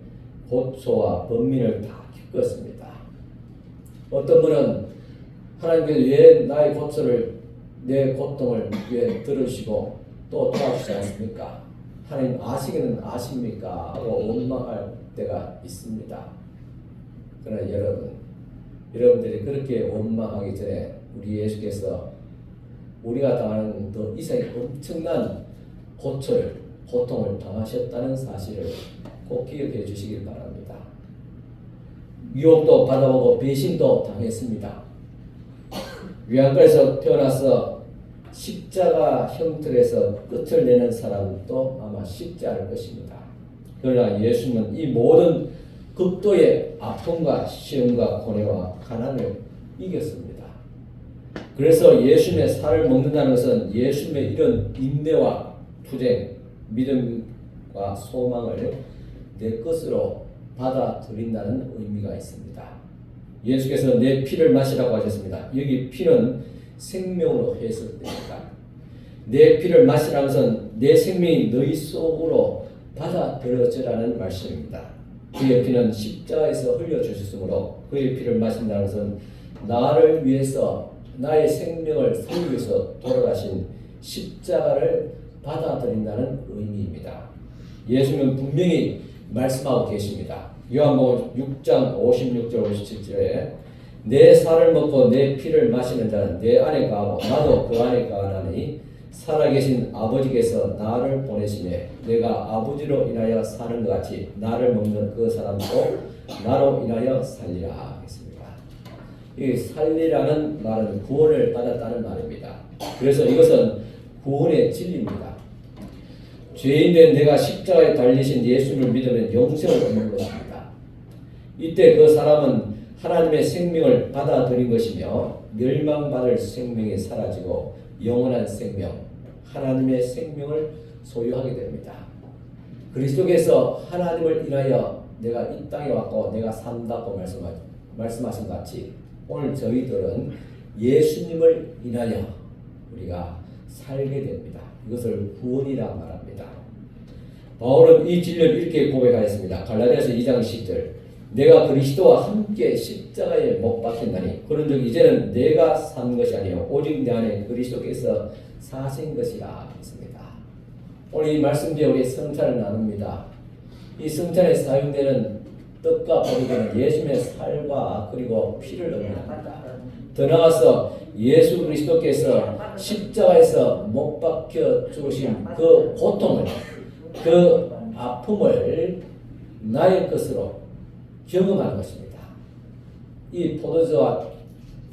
고초와 번민을 다 겪었습니다. 어떤 분은 하나님께서 왜 나의 고초를, 내 고통을 왜 들으시고 또 도와주지 않습니까? 하나님 아시기는 아십니까? 하고 원망할 때가 있습니다. 그러나 여러분들이 그렇게 원망하기 전에 우리 예수께서 우리가 당하는 더 이상의 엄청난 고통을 당하셨다는 사실을 꼭 기억해 주시길 바랍니다. 유혹도 받아보고 배신도 당했습니다. 위안가에서 태어나서 십자가 형틀에서 끝을 내는 사람도 아마 쉽지 않을 것입니다. 그러나 예수님은 이 모든 극도의 아픔과 시험과 고뇌와 가난을 이겼습니다. 그래서 예수님의 살을 먹는다는 것은 예수님의 이런 인내와 투쟁, 믿음과 소망을 내 것으로 받아들인다는 의미가 있습니다. 예수께서 내 피를 마시라고 하셨습니다. 여기 피는 생명으로 해석됩니다. 내 피를 마시라는 것은 내 생명이 너희 속으로 받아들여지라는 말씀입니다. 그의 피는 십자가에서 흘려주셨으므로 그의 피를 마신다는 것은 나를 위해서 나의 생명을 살리기 위해서 돌아가신 십자가를 받아들인다는 의미입니다. 예수님은 분명히 말씀하고 계십니다. 요한복음 6장 56절 57절에 내 살을 먹고 내 피를 마시는 자는 내 안에 거하고 나도 그 안에 거하나니 살아계신 아버지께서 나를 보내시매 내가 아버지로 인하여 사는 것 같이 나를 먹는 그 사람도 나로 인하여 살리라 했습니다. 이 살리라는 말은 구원을 받았다는 말입니다. 그래서 이것은 구원의 진리입니다. 죄인된 내가 십자가에 달리신 예수를 믿으면 영생을 얻는 것입니다. 이때 그 사람은 하나님의 생명을 받아들인 것이며 멸망받을 생명이 사라지고 영원한 생명, 하나님의 생명을 소유하게 됩니다. 그리스도께서 하나님을 인하여 내가 이 땅에 왔고 내가 산다고 말씀하신 같이 오늘 저희들은 예수님을 인하여 우리가 살게 됩니다. 이것을 구원이라 말합니다. 바울은 이 진리를 이렇게 고백하였습니다. 갈라디아서 2장 10절 내가 그리스도와 함께 십자가에 못 박힌다니 그런즉 이제는 내가 산 것이 아니요 오직 내 안에 그리스도께서 사신 것이라 했습니다. 오늘 이 말씀 뒤에 우리 성찬을 나눕니다. 이 성찬에 사용되는 떡과 보리는 예수님의 살과 그리고 피를 의미합니다. 더 나아가서 예수 그리스도께서 십자가에서 못 박혀 죽으신 그 고통을, 그 아픔을 나의 것으로 경험하는 것입니다. 이 포도주와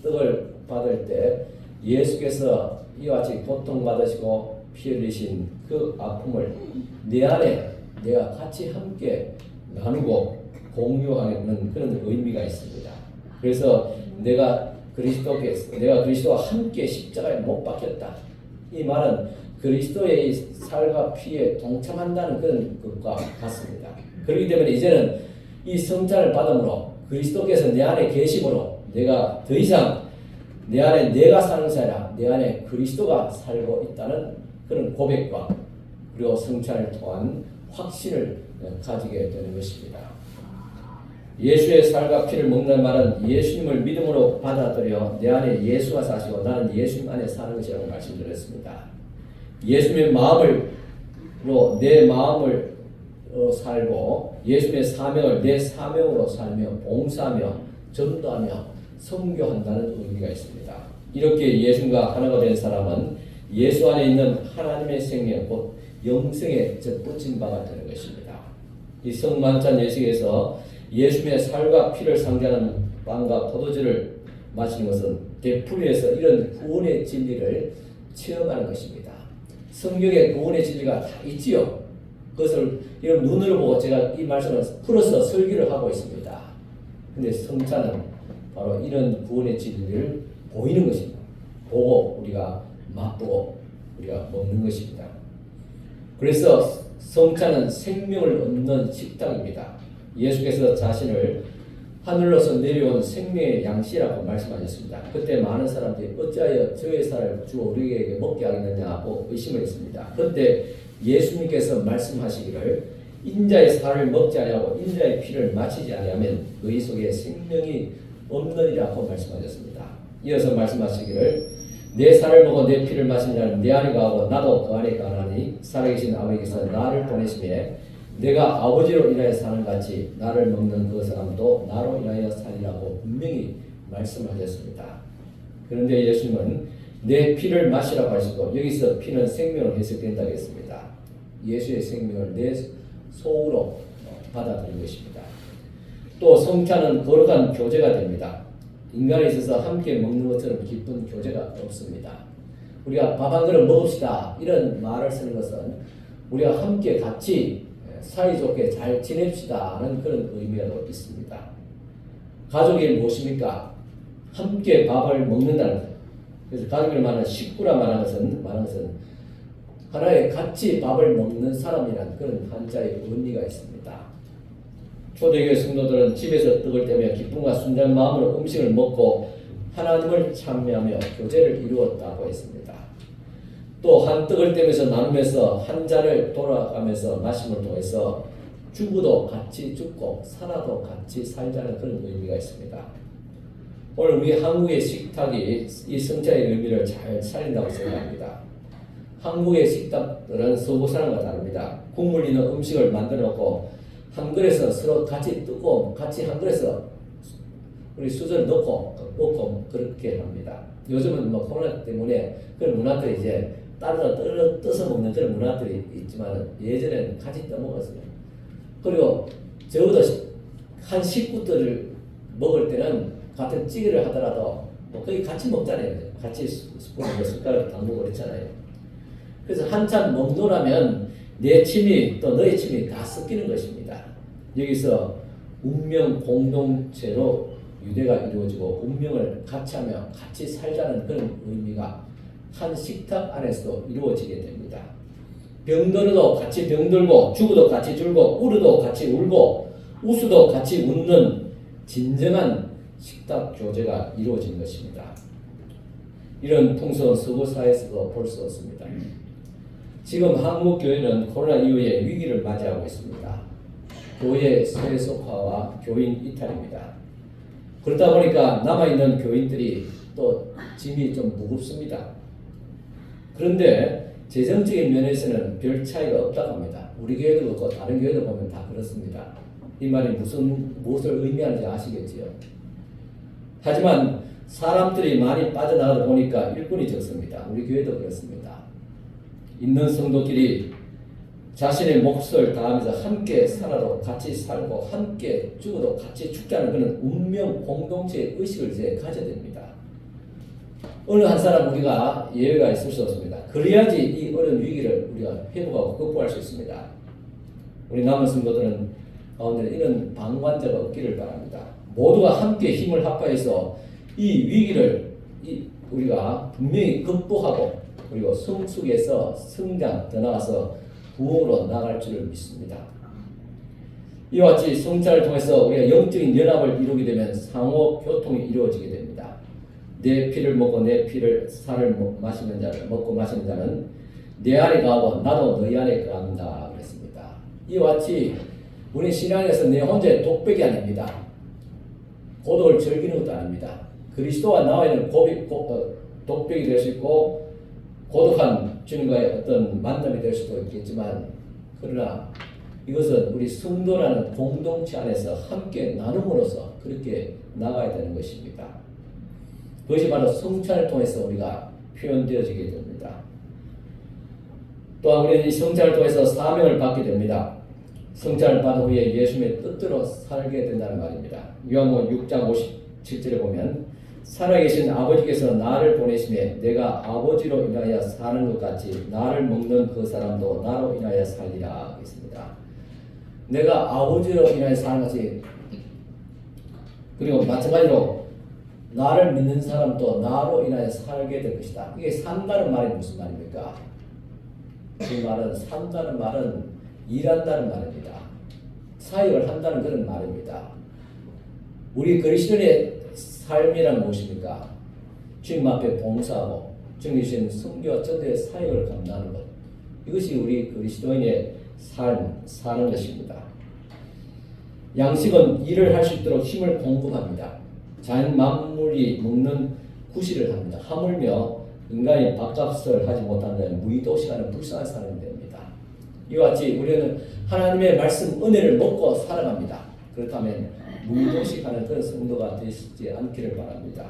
떡을 받을 때 예수께서 이와 같이 고통받으시고 피 흘리신 그 아픔을 내 안에 내가 같이 함께 나누고 공유하는 그런 의미가 있습니다. 그래서 내가 그리스도와 함께 십자가에 못 박혔다. 이 말은 그리스도의 살과 피에 동참한다는 그런 것과 같습니다. 그렇기 때문에 이제는 이 성찬을 받음으로 그리스도께서 내 안에 계심으로 내가 더 이상 내 안에 내가 사는 것이 아니라 내 안에 그리스도가 살고 있다는 그런 고백과 그리고 성찬을 통한 확신을 가지게 되는 것입니다. 예수의 살과 피를 먹는 말은 예수님을 믿음으로 받아들여 내 안에 예수가 사시고 나는 예수님 안에 사는 것이라고 말씀드렸습니다. 예수님의 마음으로 내 마음을 살고 예수님의 사명을 내 사명으로 살며 봉사하며 전도하며 선교한다는 의미가 있습니다. 이렇게 예수님과 하나가 된 사람은 예수 안에 있는 하나님의 생명 곧 영생의 젖붙인 바가 되는 것입니다. 이 성만찬 예식에서 예수님의 살과 피를 상징하는 빵과 포도주를 마시는 것은 되풀이해서 이런 구원의 진리를 체험하는 것입니다. 성경에 구원의 진리가 다 있지요. 그것을 이런 눈으로 보고 제가 이 말씀을 풀어서 설교를 하고 있습니다. 근데 성찬은 바로 이런 구원의 진리를 보이는 것입니다. 보고 우리가 맛보고 우리가 먹는 것입니다. 그래서 성찬은 생명을 얻는 식탁입니다. 예수께서 자신을 하늘로서 내려온 생명의 양식이라고 말씀하셨습니다. 그때 많은 사람들이 어찌하여 저의 살을 주 우리에게 먹게 하겠느냐고 의심을 했습니다. 그런데 예수님께서 말씀하시기를 인자의 살을 먹지 아니하고 인자의 피를 마시지 아니하면 너희 속에 생명이 없느니라고 말씀하셨습니다. 이어서 말씀하시기를 내 살을 먹어 내 피를 마신 자는 내 안에 거하고 나도 그 안에 거하나니 살아계신 아버지께서 나를 보내심에 내가 아버지로 인하여 사는 같이 나를 먹는 그 사람도 나로 인하여 살리라고 분명히 말씀하셨습니다. 그런데 예수님은 내 피를 마시라고 하시고 여기서 피는 생명으로 해석된다고 했습니다. 예수의 생명을 내 속으로 받아들인 것입니다. 또 성찬은 거룩한 교제가 됩니다. 인간에 있어서 함께 먹는 것처럼 기쁜 교제가 없습니다. 우리가 밥 한 그릇 먹읍시다 이런 말을 쓰는 것은 우리가 함께 같이 사이좋게 잘 지냅시다 하는 그런 의미가 있습니다. 가족이 무엇입니까? 함께 밥을 먹는다는 것. 그래서 가족을 말하는 식구라 말하는 것은 하나의 같이 밥을 먹는 사람이라는 그런 한자의 의미가 있습니다. 초대교회 성도들은 집에서 떡을 떼며 기쁨과 순전한 마음으로 음식을 먹고 하나님을 찬미하며 교제를 이루었다고 했습니다. 또 한 떡을 떼면서 나누면서 한 잔을 돌아가면서 마심을 통해서 죽어도 같이 죽고 살아도 같이 살자는 그런 의미가 있습니다. 오늘 우리 한국의 식탁이 이 성찬의 의미를 잘 살린다고 생각합니다. 한국의 식탁들은 서구 사람과 다릅니다. 국물 있는 음식을 만들어 놓고 한 그릇에서 서로 같이 뜨고 같이 한 그릇에서 우리 수저를 넣고 먹고 그렇게 합니다. 요즘은 뭐 코로나 때문에 그런 문화들이 이제 따로 떠서 먹는 그런 문화들이 있지만 예전에는 같이 떠먹었어요. 그리고 적어도 한 식구들을 먹을 때는 같은 찌개를 하더라도 뭐 거의 같이 먹잖아요. 같이 스푼으로 숟가락을 담그고 그랬잖아요. 그래서 한참 먹노라면 내 침이 또 너의 침이 다 섞이는 것입니다. 여기서 운명 공동체로 유대가 이루어지고 운명을 같이 하며 같이 살자는 그런 의미가 한 식탁 안에서 이루어지게 됩니다. 병들어도 같이 병들고 죽어도 같이 죽고 울어도 같이 울고 웃어도 같이 웃는 진정한 식탁 교제가 이루어진 것입니다. 이런 풍속은 서구 사회에서도 볼 수 없습니다. 지금 한국 교회는 코로나 이후에 위기를 맞이하고 있습니다. 교회 세속화와 교인 이탈입니다. 그러다 보니까 남아있는 교인들이 또 짐이 좀 무겁습니다. 그런데 재정적인 면에서는 별 차이가 없다고 합니다. 우리 교회도 그렇고 다른 교회도 보면 다 그렇습니다. 이 말이 무엇을 의미하는지 아시겠지요? 하지만 사람들이 많이 빠져나가다 보니까 일꾼이 적습니다. 우리 교회도 그렇습니다. 있는 성도끼리 자신의 몫을 다하면서 함께 살아도 같이 살고 함께 죽어도 같이 죽자는 그런 운명 공동체의 의식을 이제 가져야 됩니다. 어느 한 사람 우리가 예외가 있을 수 없습니다. 그래야지 이 어려운 위기를 우리가 회복하고 극복할 수 있습니다. 우리 남은 성도들은 가운데 이런 방관자가 없기를 바랍니다. 모두가 함께 힘을 합하여서 이 위기를 우리가 분명히 극복하고 그리고 성숙에서 성장 더 나아가서 부흥으로 나갈 줄을 믿습니다. 이와 같이 성찬을 통해서 우리가 영적인 연합을 이루게 되면 상호 교통이 이루어지게 됩니다. 내 피를 먹고 내 피를 살을 마시는 자는 먹고 마시는 자는 내 안에 거하고 나도 너희 안에 거한다 그랬습니다. 이와 같이 우리 신앙에서 내 혼자의 독백이 아닙니다. 고독을 즐기는 것도 아닙니다. 그리스도와 나와 있는 독백이 될 수 있고 고독한 주님과의 어떤 만남이 될 수도 있겠지만 그러나 이것은 우리 성도라는 공동체 안에서 함께 나눔으로써 그렇게 나가야 되는 것입니다. 그것이 바로 성찬을 통해서 우리가 표현되어지게 됩니다. 또한 우리는 이 성찬을 통해서 사명을 받게 됩니다. 성찬을 받은 후에 예수님의 뜻대로 살게 된다는 말입니다. 요한복음 6장 57절에 보면 살아계신 아버지께서 나를 보내심에 내가 아버지로 인하여 사는 것 같이 나를 먹는 그 사람도 나로 인하여 살리라 했습니다. 내가 아버지로 인하여 사는 것이, 그리고 마찬가지로 나를 믿는 사람도 나로 인하여 살게 될 것이다. 이게 산다는 말이 무슨 말입니까? 그 말은 산다는 말은 일한다는 말입니다. 사역을 한다는 그런 말입니다. 우리 그리스도인의 삶이란 무엇입니까? 주님 앞에 봉사하고 주님 주신 선교와 전도의 사역을 감당하는 것. 이것이 우리 그리스도인의 삶, 사는 것입니다. 양식은 일을 할 수 있도록 힘을 공급합니다. 자연 만물이 먹는 구실을 합니다. 하물며 인간이 밥값을 하지 못한다면 무의도시하는 불쌍한 사람이 됩니다. 이와 같이 우리는 하나님의 말씀 은혜를 먹고 살아갑니다. 그렇다면 무의도식하는 그런 성도가 되시지 않기를 바랍니다.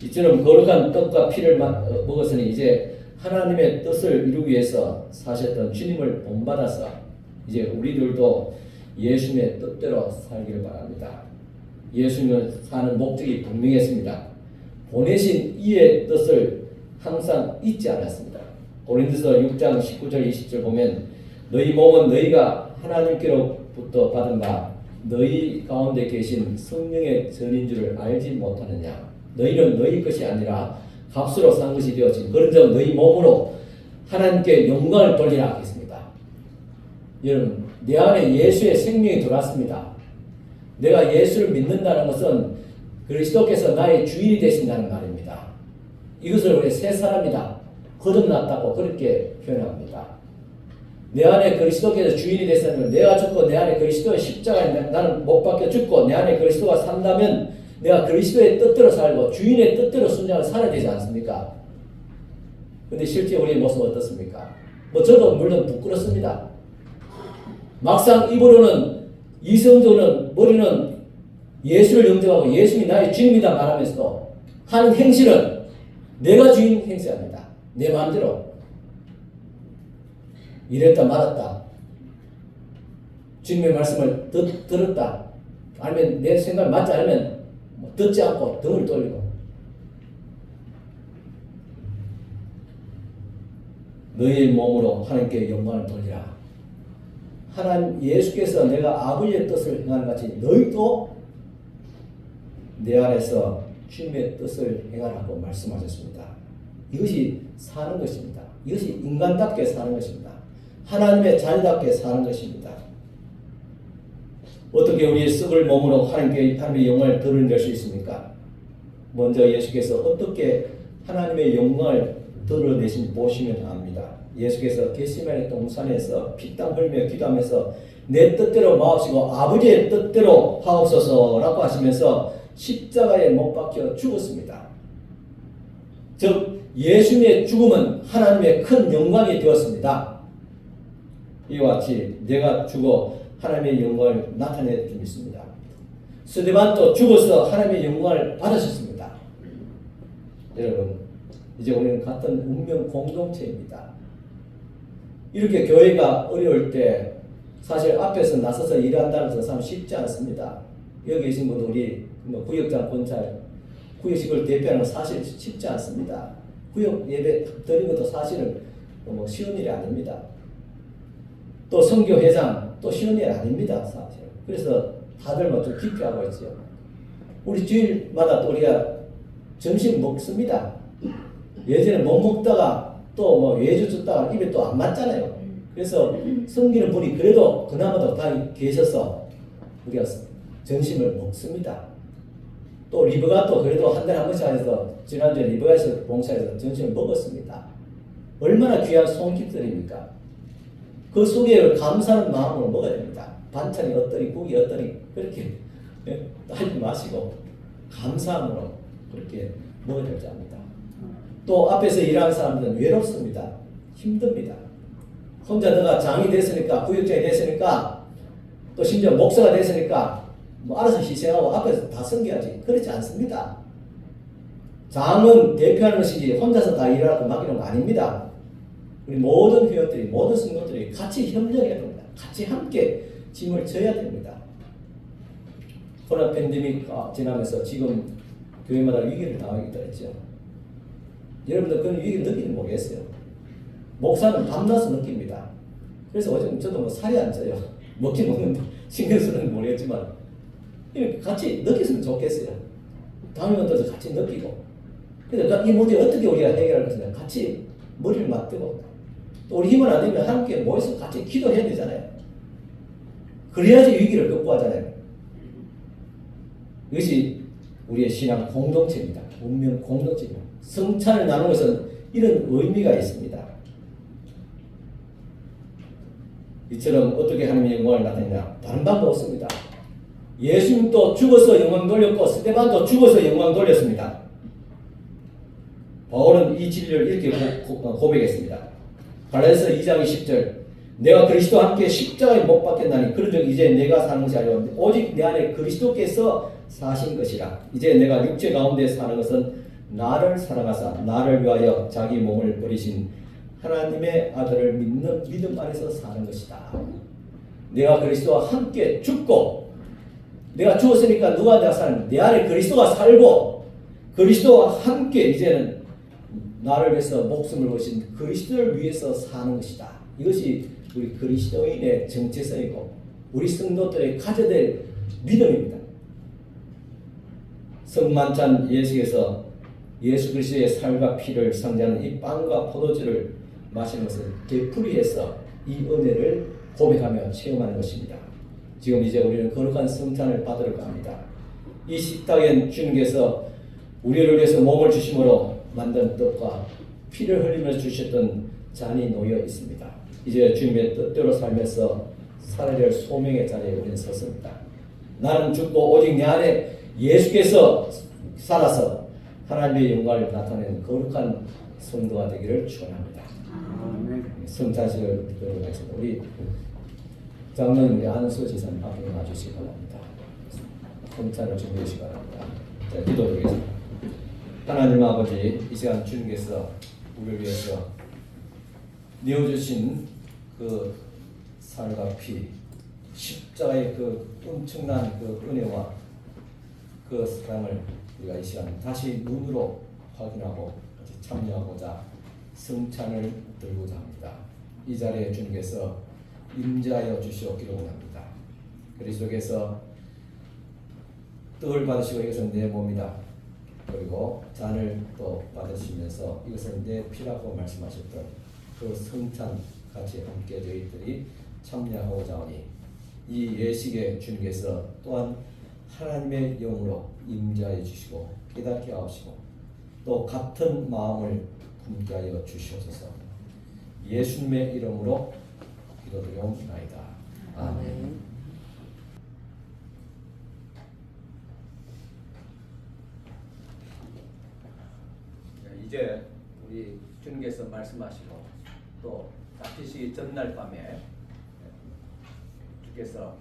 이처럼 거룩한 떡과 피를 먹었으니 이제 하나님의 뜻을 이루기 위해서 사셨던 주님을 본받아서 이제 우리들도 예수님의 뜻대로 살기를 바랍니다. 예수님을 사는 목적이 분명했습니다. 보내신 이의 뜻을 항상 잊지 않았습니다. 고린도서 6장 19절 20절 보면 너희 몸은 너희가 하나님께로부터 받은 바 너희 가운데 계신 성령의 전인 줄을 알지 못하느냐. 너희는 너희 것이 아니라 값으로 산 것이 되었지. 그런즉 너희 몸으로 하나님께 영광을 돌리라 했습니다. 여러분, 내 안에 예수의 생명이 들어왔습니다. 내가 예수를 믿는다는 것은 그리스도께서 나의 주인이 되신다는 말입니다. 이것을 우리 새 사람이다, 거듭났다고 그렇게 표현합니다. 내 안에 그리스도께서 주인이 됐으면 내가 죽고 내 안에 그리스도의 십자가에 나는 못 박혀 죽고 내 안에 그리스도가 산다면 내가 그리스도의 뜻대로 살고 주인의 뜻대로 순종하며 살아야 되지 않습니까? 근데 실제 우리의 모습은 어떻습니까? 뭐 저도 물론 부끄럽습니다. 막상 입으로는 이성적으로는 머리는 예수를 영접하고 예수님이 나의 주님이다 말하면서도 하는 행실은 내가 주인 행세합니다. 내 마음대로 이랬다 말았다, 주님의 말씀을 들었다, 아니면 내 생각이 맞지 않으면 듣지 않고 등을 돌리고, 너희의 몸으로 하나님께 영광을 돌리라. 하나님 예수께서 내가 아버지의 뜻을 행하는 같이 너희도 내 안에서 주님의 뜻을 행하라고 말씀하셨습니다. 이것이 사는 것입니다. 이것이 인간답게 사는 것입니다. 하나님의 자녀답게 사는 것입니다. 어떻게 우리의 썩을 몸으로 하나님의 영광을 드러낼 수 있습니까? 먼저 예수께서 어떻게 하나님의 영광을 드러내신지 보시면 압니다. 예수께서 겟세마네 동산에서 피땀 흘리며 기도하면서 내 뜻대로 마옵시고 아버지의 뜻대로 하옵소서라고 하시면서 십자가에 못 박혀 죽었습니다. 즉 예수님의 죽음은 하나님의 큰 영광이 되었습니다. 이와 같이 내가 죽어 하나님의 영광을 나타낼 줄 믿습니다. 스데반도 죽어서 하나님의 영광을 받으셨습니다. 여러분, 이제 우리는 같은 운명 공동체입니다. 이렇게 교회가 어려울 때 사실 앞에서 나서서 일한다는 것은 참 쉽지 않습니다. 여기 계신 분들 우리 구역장 권찰 구역식을 대표하는 건 사실 쉽지 않습니다. 구역 예배 드리는 것도 사실은 쉬운 일이 아닙니다. 또 선교회장 또 쉬운 일 아닙니다. 사실. 그래서 다들 좀 깊이 하고 있죠. 우리 주일마다 또 우리가 점심 먹습니다. 예전에 못 먹다가 또 외주 줬다가 입에 또 안 맞잖아요. 그래서 섬기는 분이 그래도 그나마도 다 계셔서 우리가 점심을 먹습니다. 또 리브가 또 그래도 한 달에 한 번씩 해서 지난주에 리브가에서 봉사해서 점심을 먹었습니다. 얼마나 귀한 손길들입니까? 그 속에 감사하는 마음으로 먹어야 됩니다. 반찬이 어떠니 국이 어떠니 그렇게 하지 마시고 감사함으로 그렇게 먹어야 되지 않습니다. 또 앞에서 일하는 사람들은 외롭습니다. 힘듭니다. 혼자 너가 장이 됐으니까 구역장이 됐으니까 또 심지어 목사가 됐으니까 알아서 희생하고 앞에서 다 섬겨야지. 그렇지 않습니다. 장은 대표하는 것이지 혼자서 다 일하라고 맡기는 거 아닙니다. 우리 모든 회원들이, 모든 성도들이 같이 협력해야 됩니다. 같이 함께 짐을 져야 됩니다. 코로나 팬데믹 지나면서 지금 교회마다 위기를 당하기도 했죠. 여러분들 그런 위기를 느끼는 모르겠어요. 목사는 밤낮을 느낍니다. 그래서 어제 저도 뭐 살이 안 쪄요. 먹긴 먹는데 신경 쓰는 모르겠지만 이렇게 같이 느꼈으면 좋겠어요. 다음 연도도 같이 느끼고. 그러니까 이 문제 어떻게 우리가 해결할 것이냐. 같이 머리를 맞대고 또 우리 힘을 안 되면 함께 모여서 같이 기도해야 되잖아요. 그래야지 위기를 극복하잖아요. 이것이 우리의 신앙 공동체입니다. 운명 공동체입니다. 성찬을 나누는 것은 이런 의미가 있습니다. 이처럼 어떻게 하나님의 영광을 나타내냐? 다른 방법 없습니다. 예수님도 죽어서 영광 돌렸고 스데반도 죽어서 영광 돌렸습니다. 바울은 이 진리를 이렇게 고백했습니다. 갈라디아서 2장 20절 내가 그리스도와 함께 십자가에 못 박혔나니 그런즉 이제 내가 사는 것이 아니라 오직 내 안에 그리스도께서 사신 것이라. 이제 내가 육체 가운데 사는 것은 나를 사랑하사 나를 위하여 자기 몸을 버리신 하나님의 아들을 믿는 믿음 안에서 사는 것이다. 내가 그리스도와 함께 죽고 내가 죽었으니까 누가 내가 사는 내 안에 그리스도가 살고 그리스도와 함께 이제는 나를 위해서 목숨을 거신 그리스도를 위해서 사는 것이다. 이것이 우리 그리스도인의 정체성이고 우리 성도들의 가져야 될 믿음입니다. 성만찬 예식에서 예수 그리스도의 살과 피를 상징하는 이 빵과 포도주를 마시는 것은 되풀이해서 이 은혜를 고백하며 체험하는 것입니다. 지금 이제 우리는 거룩한 성찬을 받으러 갑니다. 이 식탁엔 주님께서 우리를 위해서 몸을 주심으로 만든 떡과 피를 흘리면서 주셨던 잔이 놓여 있습니다. 이제 주님의 뜻대로 살면서 살아야 될 소명의 자리에 우리는 섰습니다. 나는 죽고 오직 내 안에 예수께서 살아서 하나님의 영광을 나타내는 거룩한 성도가 되기를 축원합니다. 성찬식을 듣도록 하겠습니다. 우리 장로님 우리 안수 지사님 앞으로 나주시기 바랍니다. 성찬을 준비해 주시기 바랍니다. 자, 기도드리겠습니다. 하나님 아버지, 이 시간 주님께서 우리를 위해서 내어주신 그 살과 피, 십자가의 그 엄청난 그 은혜와 그 사랑을 우리가 이 시간 다시 눈으로 확인하고 참여하고자 성찬을 들고자 합니다. 이 자리에 주님께서 임재하여 주시옵기를 원합니다. 그리스도께서 떡을 받으시고 이것은 내 몸이다. 그리고 잔을 또 받으시면서 이것은 내 피라고 말씀하셨던 그 성찬 같이 함께 저희들이 참여하고자 하니 이 예식에 주님께서 또한 하나님의 영으로 임재하여 주시고 깨닫게 하시고 또 같은 마음을 품게 하여 주시옵소서. 예수님의 이름으로 기도드리옵나이다. 아멘. 이제 우리 주님께서 말씀하시고 또 잡히시기 전날 밤에 주께서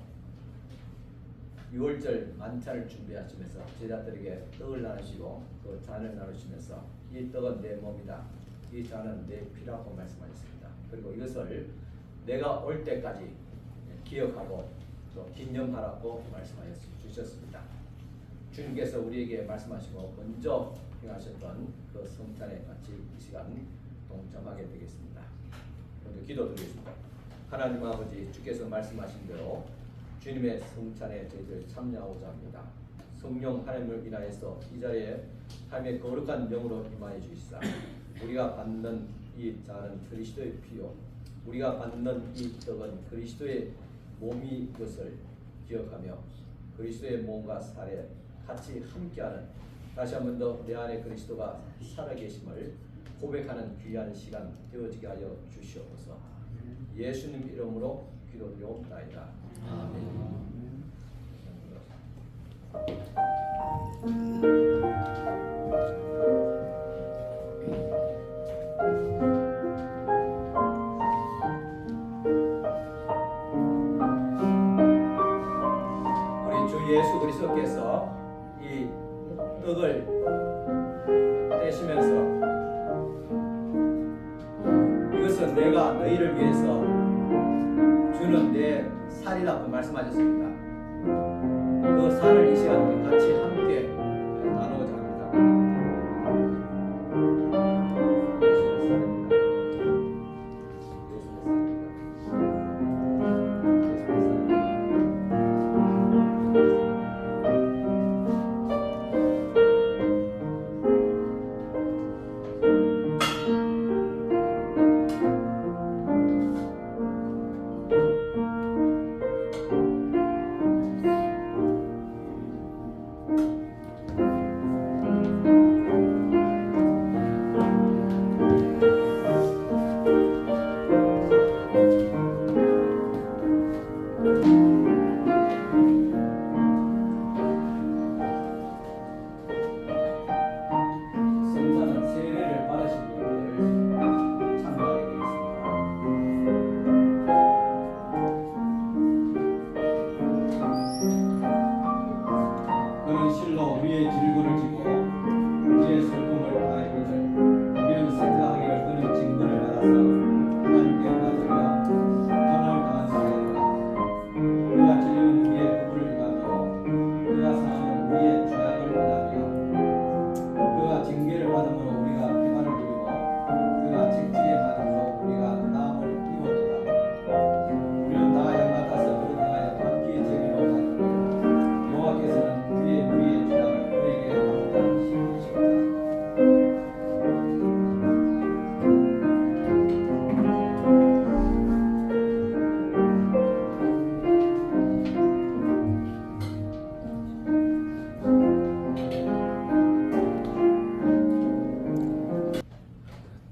6월절 만찬을 준비하시면서 제자들에게 떡을 나누시고 그 잔을 나누시면서 이 떡은 내 몸이다, 이 잔은 내 피라고 말씀하셨습니다. 그리고 이것을 내가 올 때까지 기억하고 또 기념하라고 말씀하여 주셨습니다. 주님께서 우리에게 말씀하시고 먼저 행하셨던 그 성찬에 같이 이 시간 동참하게 되겠습니다. 먼저 기도드리겠습니다. 하나님 아버지, 주께서 말씀하신 대로 주님의 성찬에 저희들 참여하고자 합니다. 성령 하나님을 인하여서 이 자리에 하나님의 거룩한 영으로 임하여 주시사 우리가 받는 이 잔은 그리스도의 피요 우리가 받는 이 떡은 그리스도의 몸이 것을 기억하며 그리스도의 몸과 살에 같이 함께하는 다시 한 번 더 내 안에 그리스도가 살아계심을 고백하는 귀한 시간 되어지게 하여 주시옵소서. 예수님 이름으로 기도드리옵나이다. 아멘. 우리 주 예수 그리스도께서 이 떡을 떼시면서 이것은 이것은 내가 너희를 위해서 주는 내 살이라고 말씀하셨습니다. 그 살을 이 시간에 같이 함께 나누고자 합니다. 예수의 살입니다. 예수의 성자는 세례를 받으신 분들을 참여하게 되겠습니다. 그는 실로 우리의 질고를 지고 우리의 슬픔을 다하거늘 우리는 생각하기를 그는 징벌을 받아서 하나님께 맞으며 선을 당한 자였다. 그가 찔림은 우리의 부를 인하며 그가 상함은 우리의 죄악을 인하며 그가 징계를 받음으로 우리가 평안을 누리고 그가 책지게 받음으로 우리가 나음을 입었도다. 우리는 다 양같아서 그를 향하여 각기 제비로 가더니 여호와께서는 우리의 죄악을 그에게 담당시키셨다.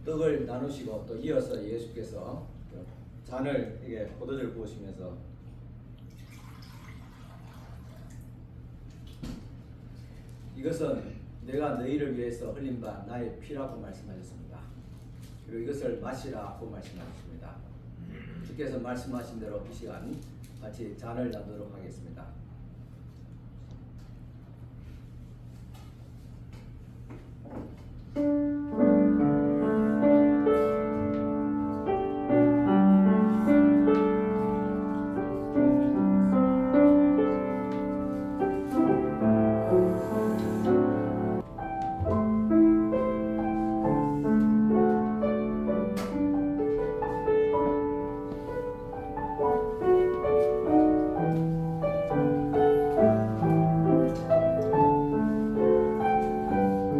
떡을 나누시고 또 이어서 예수께서 잔을 이게 포도주를 부으시면서 이것은 내가 너희를 위해서 흘린 바 나의 피라고 말씀하셨습니다. 그리고 이것을 마시라고 말씀하셨습니다. 주께서 말씀하신 대로 이 시간 같이 잔을 나누도록 하겠습니다.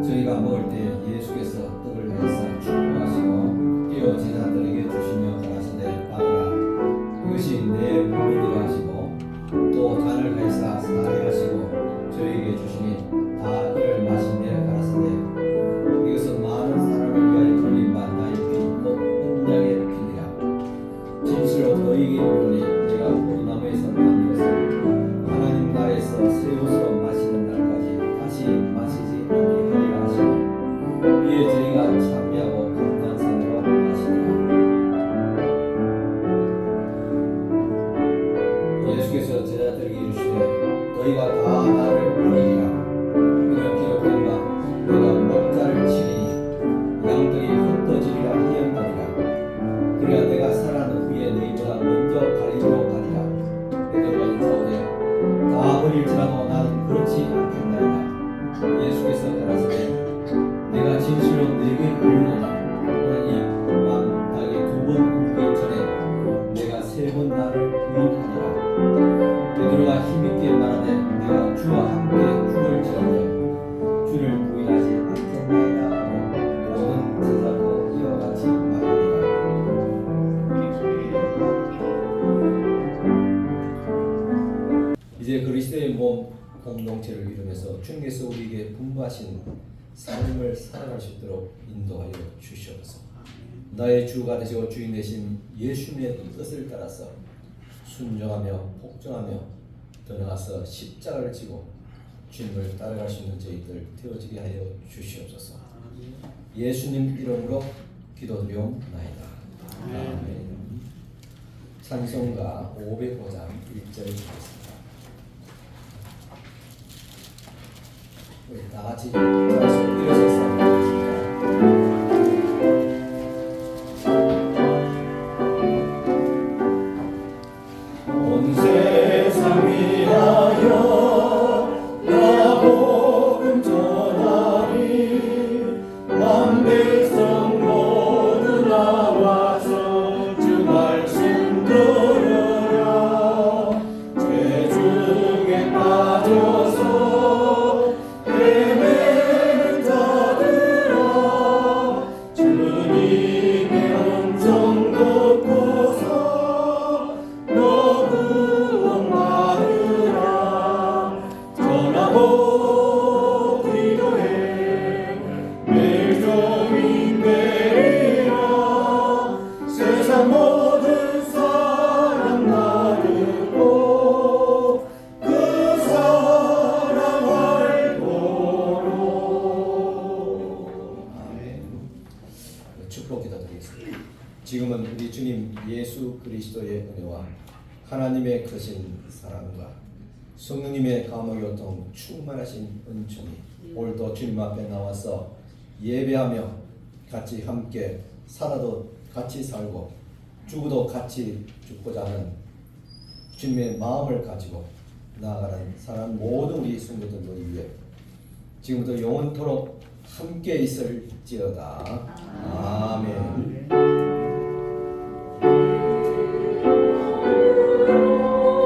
저희가 먹을 때 예수께서 떡을 해서 축복하시고 띄어 제자들에게 주시며 가라사대 받으라 이것이 내 몸이니라 하시고 또 잔을 해서 사해하시고 저희에게 주시니 다 이를 마시며 가라사대 이것은 많은 사람을 위하여 흘린 바 나의 피곧 언약의 피니라. 진실로 너희에게 이르노니 내가 포도나무에서 난 것을 하나님 나라에서 새 옷으로 마시는 날까지 다시 마시지 않게 하리라 하시니 이에 저희가 참여하고 감난산으로 하시니라. 예수께서 제자들에게 이르시되 너희가 다 나를 버리리라. 이는 기록된 바 내가 먹자를 치리니 양들이 흩어지리라 하였느니라. 그래야 내가 살아난 후에 너희보다 먼저 갈리로 가리라. 베드로가 인사하되 다 버릴지라도 나는 그렇지 않겠나이다. 예수께서 가라사대 내가 진실로 너희에게 이르노니 오늘 이 밤 닭이 두 번 울기 전에 내가 세 번 나를 부인하리라. 베드로가 힘있게 말하되 내가 주와 함께 죽을지라도 주를 부인하지 않겠나이다 하고 모든 제자도 이와 같이 말하니라. 이제 그리스도의 몸 공동체를 이루면서 주님께서 우리에게 분부하신 삶을 살아갈 수 있도록 인도하여 주시옵소서. 나의 주가 되시고 주인 되신 예수님의 뜻을 따라서 순종하며 복종하며 더 나아가서 십자가를 지고 주님을 따라갈 수 있는 저희들 되어지게 하여 주시옵소서. 예수님 이름으로 기도드리옵나이다. 아멘. 찬송가 505장 1절 하겠습니다. 우리 다 같이 일어서서 우리 주님 예수 그리스도의 은혜와 하나님의 크신 사랑과 성령님의 감화교통 충만하신 은총이 오늘도 주님 앞에 나와서 예배하며 같이 함께 살아도 같이 살고 죽어도 같이 죽고자 하는 주님의 마음을 가지고 나아가는 사람 모든 우리 성도들을 위해 지금부터 영원토록 함께 있을지어다. 아멘.